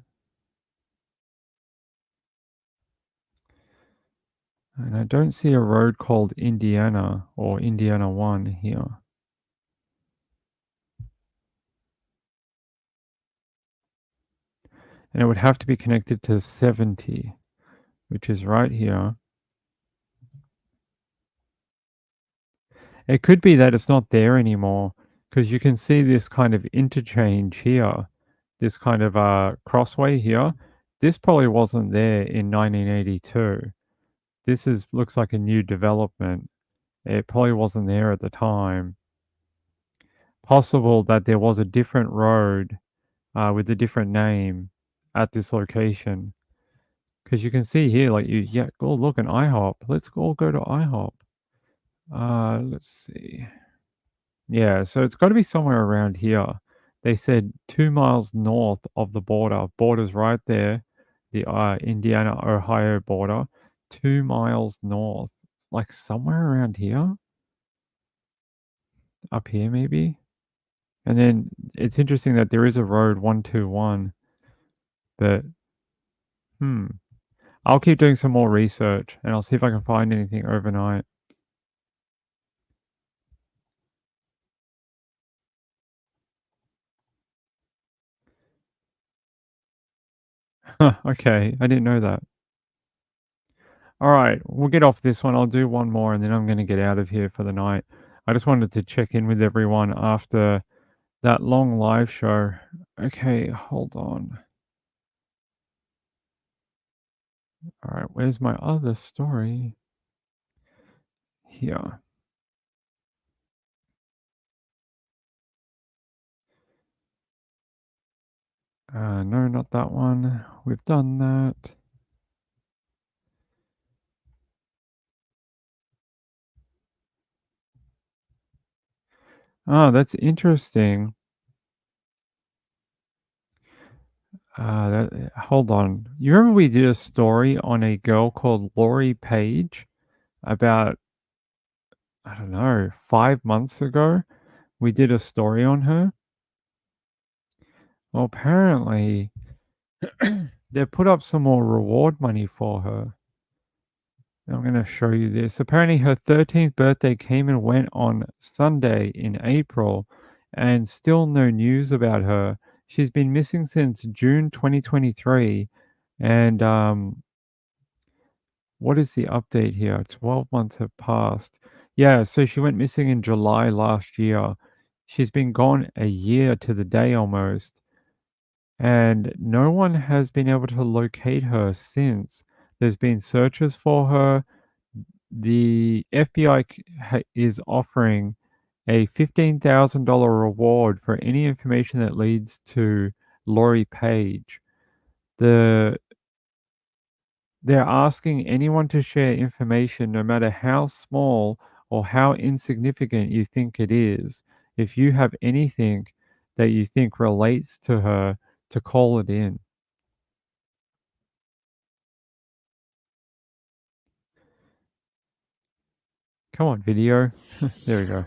Speaker 1: And I don't see a road called Indiana or Indiana 1 here. And it would have to be connected to 70, which is right here. It could be that it's not there anymore because you can see this kind of interchange here, this kind of crossway here. This probably wasn't there in 1982. This looks like a new development. It probably wasn't there at the time. Possible that there was a different road with a different name at this location. Because you can see here, like, oh, look, an IHOP. Let's all go to IHOP. Let's see. Yeah, so it's got to be somewhere around here. They said 2 miles north of the border. Border's right there. The Indiana-Ohio border. 2 miles north. Like somewhere around here. Up here, maybe. And then it's interesting that there is a road 121. But, I'll keep doing some more research and I'll see if I can find anything overnight. Okay, I didn't know that. All right, we'll get off this one. I'll do one more and then I'm going to get out of here for the night. I just wanted to check in with everyone after that long live show. Okay, hold on. All right, where's my other story? Here. No, not that one. We've done that. Oh, that's interesting. Hold on. You remember we did a story on a girl called Lori Page about I don't know, 5 months ago, we did a story on her. Well, apparently, they put up some more reward money for her. I'm going to show you this. Apparently, her 13th birthday came and went on Sunday in April, and still no news about her. She's been missing since June 2023, and what is the update here? 12 months have passed. Yeah, so she went missing in July last year. She's been gone a year to the day almost, and no one has been able to locate her since. There's been searches for her. The FBI is offering a $15,000 reward for any information that leads to Lori Page. They're asking anyone to share information, no matter how small or how insignificant you think it is. If you have anything that you think relates to her, to call it in. Come on, video. There we go.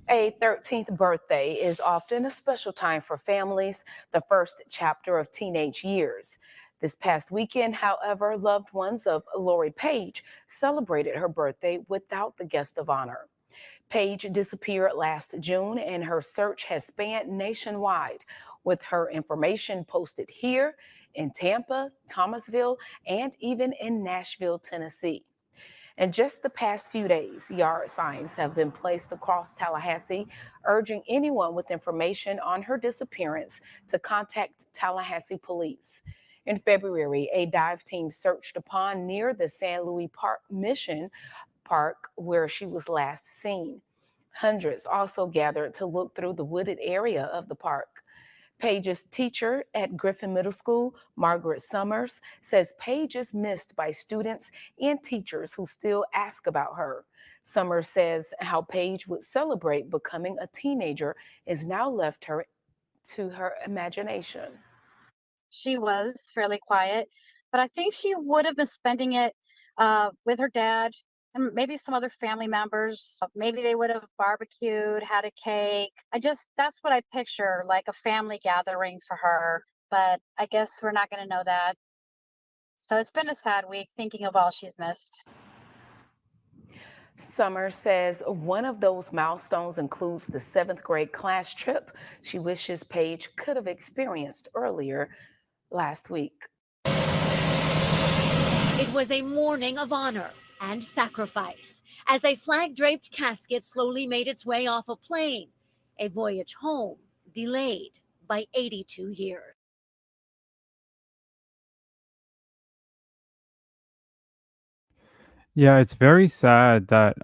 Speaker 17: A 13th birthday is often a special time for families, the first chapter of teenage years. This past weekend, however, loved ones of Lori Page celebrated her birthday without the guest of honor. Page disappeared last June, and her search has spanned nationwide, with her information posted here in Tampa, Thomasville, and even in Nashville, Tennessee. In just the past few days, yard signs have been placed across Tallahassee, urging anyone with information on her disappearance to contact Tallahassee police. In February, a dive team searched a pond near the San Luis Mission Park where she was last seen. Hundreds also gathered to look through the wooded area of the park. Page's teacher at Griffin Middle School, Margaret Summers, says Page is missed by students and teachers who still ask about her. Summers says how Page would celebrate becoming a teenager is now left her to her imagination.
Speaker 18: She was fairly quiet, but I think she would have been spending it with her dad and maybe some other family members. Maybe they would have barbecued, had a cake. That's what I picture, like a family gathering for her. But I guess we're not going to know that. So it's been a sad week thinking of all she's missed.
Speaker 17: Summers says one of those milestones includes the 7th grade class trip she wishes Page could have experienced earlier last week.
Speaker 19: It was a morning of honor and sacrifice as a flag-draped casket slowly made its way off a plane, a voyage home delayed by 82 years.
Speaker 1: Yeah, it's very sad that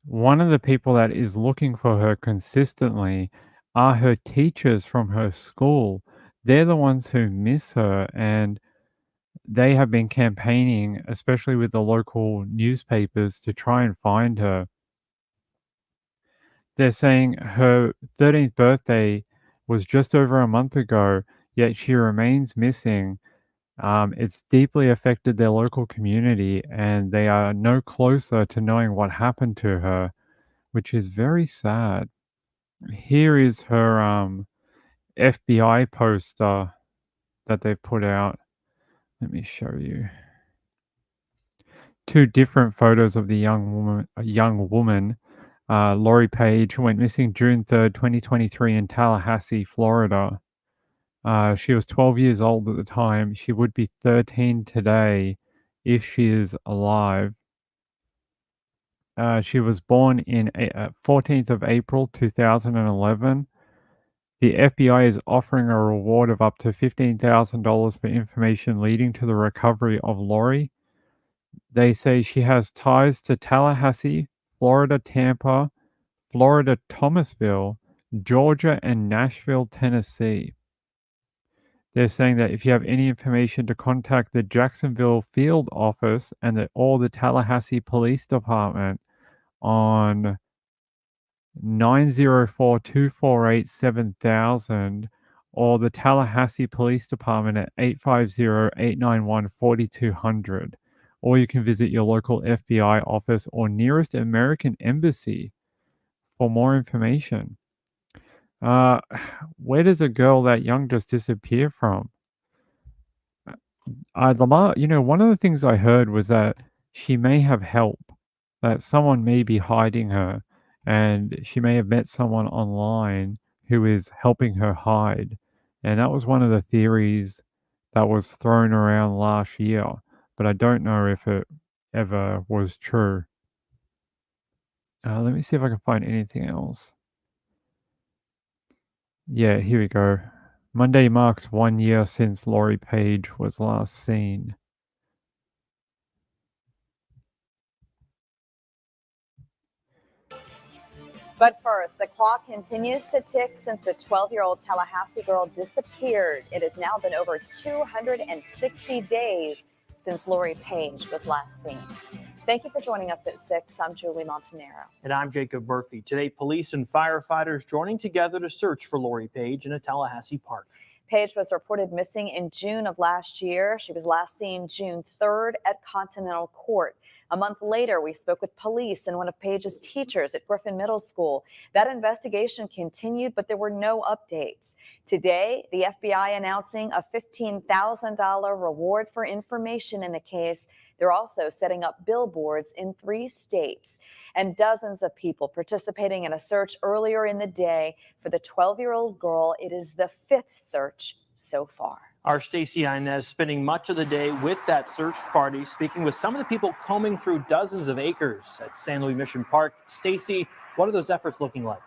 Speaker 1: one of the people that is looking for her consistently are her teachers from her school. They're the ones who miss her, and they have been campaigning, especially with the local newspapers, to try and find her. They're saying her 13th birthday was just over a month ago, yet she remains missing. It's deeply affected their local community, and they are no closer to knowing what happened to her, which is very sad. Here is her FBI poster that they've put out. Let me show you. Two different photos of the young woman. Lori Page went missing June 3rd, 2023 in Tallahassee, Florida. She was 12 years old at the time. She would be 13 today if she is alive. She was born in 14th of April 2011. The FBI is offering a reward of up to $15,000 for information leading to the recovery of Lori. They say she has ties to Tallahassee, Florida, Tampa, Florida, Thomasville, Georgia, and Nashville, Tennessee. They're saying that if you have any information, to contact the Jacksonville field office or the Tallahassee Police Department on 904-248-7000 or the Tallahassee Police Department at 850-891-4200, or you can visit your local FBI office or nearest American embassy for more information. Where does a girl that young just disappear from? Lamar, one of the things I heard was that she may have help, that someone may be hiding her, and she may have met someone online who is helping her hide. And that was one of the theories that was thrown around last year, but I don't know if it ever was true. Let me see if I can find anything else. Yeah, here we go. Monday marks 1 year since Lori Page was last seen.
Speaker 6: But first, the clock continues to tick since a 12-year-old Tallahassee girl disappeared. It has now been over 260 days since Lori Page was last seen. Thank you for joining us at 6. I'm Julie Montanaro.
Speaker 20: And I'm Jacob Murphy. Today, police and firefighters joining together to search for Lori Page in a Tallahassee park.
Speaker 6: Page was reported missing in June of last year. She was last seen June 3rd at Continental Court. A month later, we spoke with police and one of Page's teachers at Griffin Middle School. That investigation continued, but there were no updates. Today, the FBI announcing a $15,000 reward for information in the case. They're also setting up billboards in 3 states. And dozens of people participating in a search earlier in the day for the 12-year-old girl. It is the 5th search so far.
Speaker 20: Our Stacey Inez spending much of the day with that search party, speaking with some of the people combing through dozens of acres at San Luis Mission Park. Stacey, what are those efforts looking like?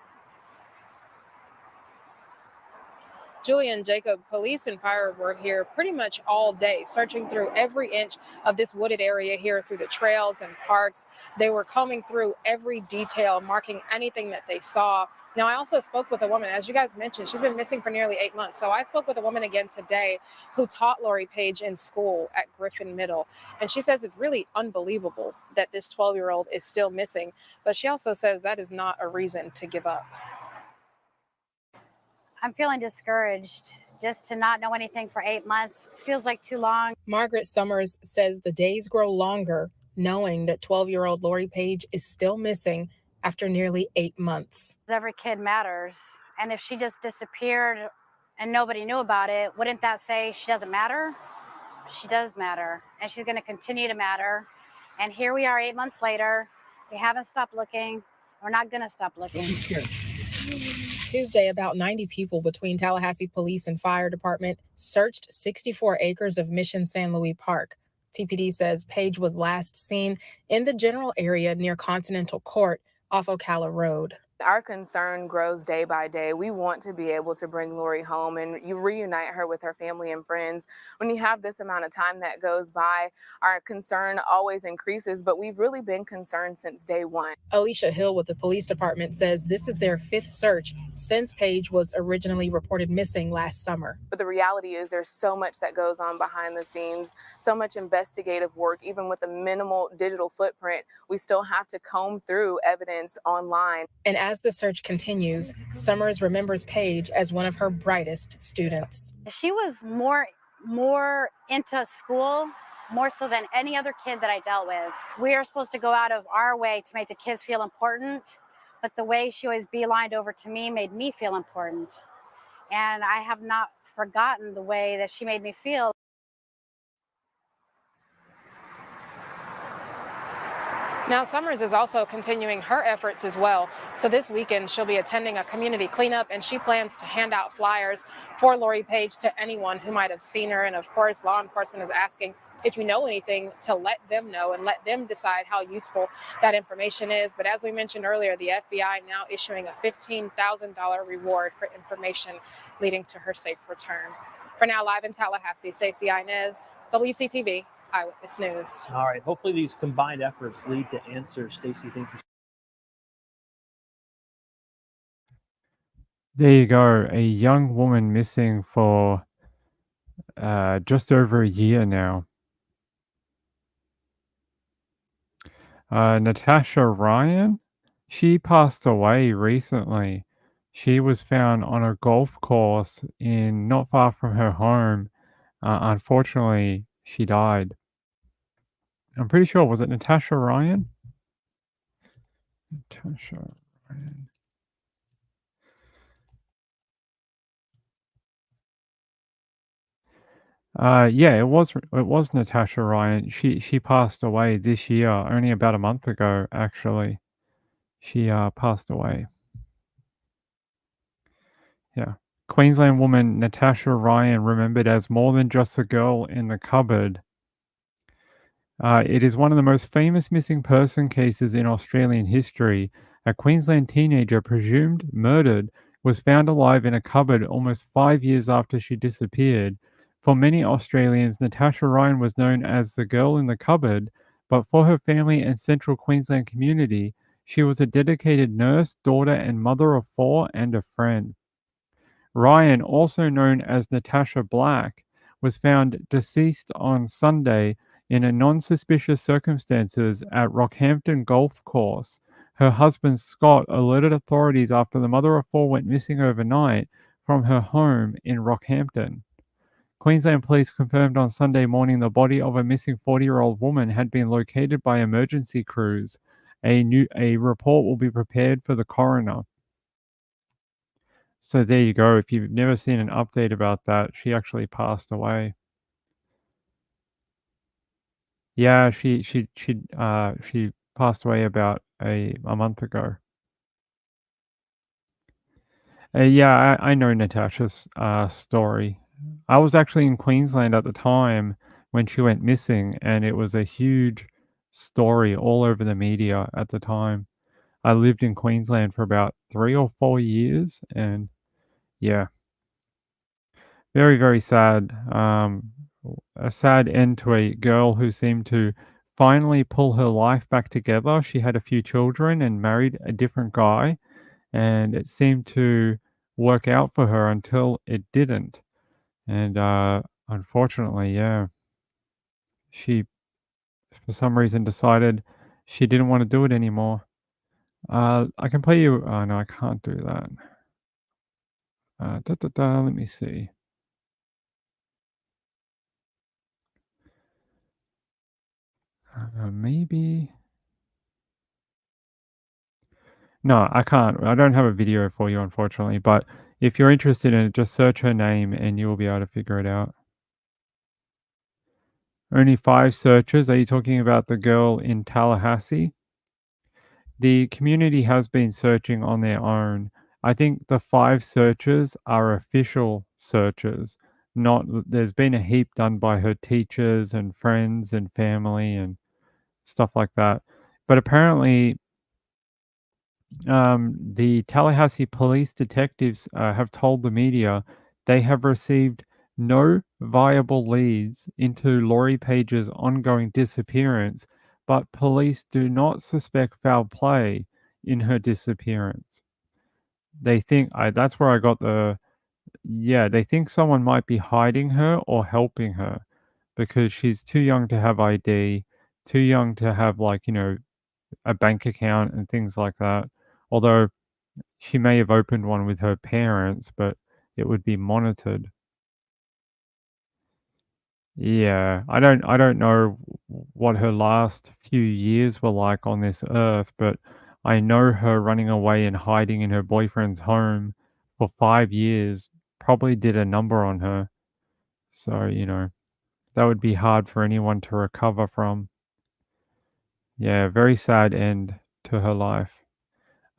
Speaker 21: Julian, Jacob, police and fire were here pretty much all day, searching through every inch of this wooded area here through the trails and parks. They were combing through every detail, marking anything that they saw. Now, I also spoke with a woman, as you guys mentioned, she's been missing for nearly 8 months. So I spoke with a woman again today who taught Lori Page in school at Griffin Middle. And she says it's really unbelievable that this 12-year-old is still missing. But she also says that is not a reason to give up.
Speaker 22: I'm feeling discouraged. Just to not know anything for 8 months feels like too long.
Speaker 21: Margaret Summers says the days grow longer knowing that 12-year-old Lori Page is still missing after nearly 8 months.
Speaker 22: Every kid matters. And if she just disappeared and nobody knew about it, wouldn't that say she doesn't matter? She does matter. And she's going to continue to matter. And here we are 8 months later. We haven't stopped looking. We're not going to stop looking.
Speaker 21: Tuesday, about 90 people between Tallahassee Police and Fire Department searched 64 acres of Mission San Luis Park. TPD says Page was last seen in the general area near Continental Court off Ocala Road.
Speaker 23: Our concern grows day by day. We want to be able to bring Lori home and you reunite her with her family and friends. When you have this amount of time that goes by, our concern always increases, but we've really been concerned since day one.
Speaker 21: Alicia Hill with the police department says this is their 5th search since Page was originally reported missing last summer.
Speaker 23: But the reality is there's so much that goes on behind the scenes, so much investigative work. Even with a minimal digital footprint, we still have to comb through evidence online.
Speaker 21: And as the search continues, Summers remembers Page as one of her brightest students.
Speaker 22: She was more into school, more so than any other kid that I dealt with. We are supposed to go out of our way to make the kids feel important, but the way she always beelined over to me made me feel important. And I have not forgotten the way that she made me feel.
Speaker 21: Now, Summers is also continuing her efforts as well. So this weekend, she'll be attending a community cleanup, and she plans to hand out flyers for Lori Page to anyone who might have seen her. And of course, law enforcement is asking if you know anything to let them know and let them decide how useful that information is. But as we mentioned earlier, the FBI now issuing a $15,000 reward for information leading to her safe return. For now, live in Tallahassee, Stacey Inez, WCTV. Eyewitness News.
Speaker 20: All right. Hopefully these combined efforts lead to answers. Stacey, thank you.
Speaker 1: There you go. A young woman missing for just over a year now. Natasha Ryan, she passed away recently. She was found on a golf course not far from her home. Unfortunately, she died. I'm pretty sure, was it Natasha Ryan? Natasha Ryan. Yeah, it was Natasha Ryan. She passed away this year, only about a month ago, actually. She passed away. Yeah. Queensland woman Natasha Ryan, remembered as more than just a girl in the cupboard. It is one of the most famous missing person cases in Australian history. A Queensland teenager presumed murdered was found alive in a cupboard almost 5 years after she disappeared. For many Australians, Natasha Ryan was known as the girl in the cupboard, but for her family and Central Queensland community, she was a dedicated nurse, daughter, and mother of 4 and a friend. Ryan, also known as Natasha Black, was found deceased on Sunday in a non-suspicious circumstances at Rockhampton Golf Course. Her husband Scott alerted authorities after the mother of 4 went missing overnight from her home in Rockhampton. Queensland Police confirmed on Sunday morning the body of a missing 40-year-old woman had been located by emergency crews. A report will be prepared for the coroner. So there you go. If you've never seen an update about that, she actually passed away. Yeah, she passed away about a month ago. Yeah, I know Natasha's story. I was actually in Queensland at the time when she went missing, and it was a huge story all over the media at the time. I lived in Queensland for about 3 or 4 years, and yeah. Very, very sad. A sad end to a girl who seemed to finally pull her life back together. She had a few children and married a different guy, and it seemed to work out for her until it didn't. And unfortunately, yeah, she, for some reason, decided she didn't want to do it anymore. I can play you. Oh, no, I can't do that. Let me see. Maybe. No, I can't. I don't have a video for you, unfortunately. But if you're interested in it, just search her name and you will be able to figure it out. Only 5 searches. Are you talking about the girl in Tallahassee? The community has been searching on their own. I think the 5 searches are official searches. Not there's been a heap done by her teachers and friends and family and stuff like that. But apparently the Tallahassee police detectives have told the media they have received no viable leads into Lori Page's ongoing disappearance, but police do not suspect foul play in her disappearance. They think that's where I got they think someone might be hiding her or helping her because she's too young to have ID, too young to have a bank account and things like that. Although she may have opened one with her parents, but it would be monitored. Yeah, I don't know what her last few years were like on this earth, but I know her running away and hiding in her boyfriend's home for 5 years probably did a number on her. So, that would be hard for anyone to recover from. Yeah, very sad end to her life.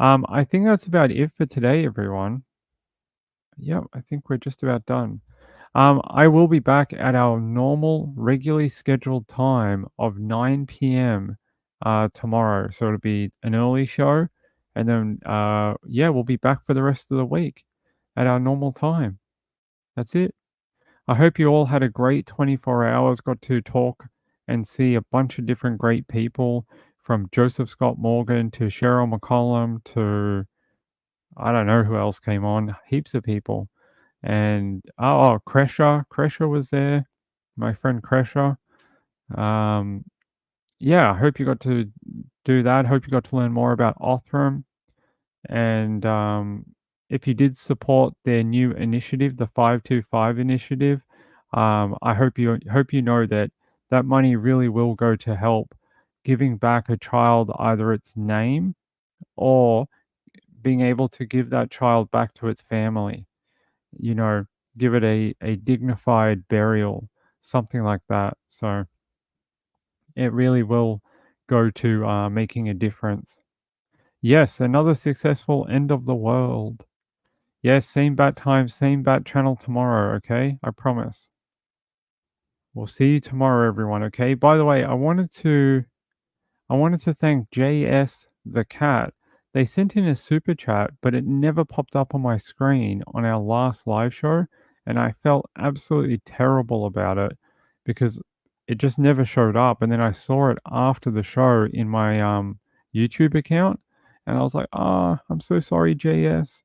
Speaker 1: I think that's about it for today, everyone. Yep, I think we're just about done. I will be back at our normal, regularly scheduled time of 9 p.m. Tomorrow. So it'll be an early show. And then, we'll be back for the rest of the week at our normal time. That's it. I hope you all had a great 24 hours, got to talk and see a bunch of different great people from Joseph Scott Morgan to Cheryl McCollum to I don't know who else came on, heaps of people. And Kresha was there, my friend Kresha. I hope you got to do that. Hope you got to learn more about Othram. And if you did support their new initiative, the 525 initiative, I hope you know that that money really will go to help giving back a child either its name or being able to give that child back to its family. You know, give it a dignified burial, something like that. So it really will go to making a difference. Yes, another successful end of the world. Yes, same bat time, same bat channel tomorrow, okay? I promise. We'll see you tomorrow, everyone, okay? By the way, I wanted to thank JS the cat. They sent in a super chat, but it never popped up on my screen on our last live show, and I felt absolutely terrible about it because it just never showed up. And then I saw it after the show in my YouTube account, and I was like, I'm so sorry, JS.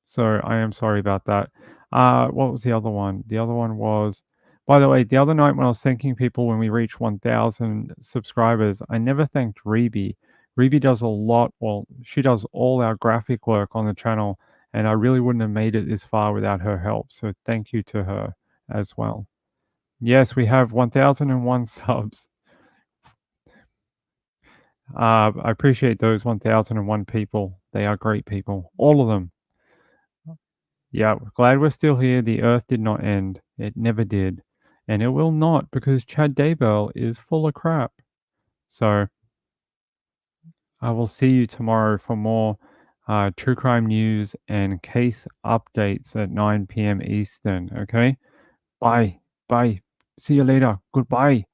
Speaker 1: So I am sorry about that. What was the other one? The other one was, by the way, the other night when I was thanking people when we reached 1,000 subscribers, I never thanked Reby. Reby does a lot. Well, she does all our graphic work on the channel, and I really wouldn't have made it this far without her help. So thank you to her as well. Yes, we have 1,001 subs. I appreciate those 1,001 people. They are great people, all of them. Yeah, glad we're still here. The earth did not end. It never did. And it will not, because Chad Daybell is full of crap. So I will see you tomorrow for more true crime news and case updates at 9 p.m. Eastern. Okay? Bye. Bye. See you later. Goodbye.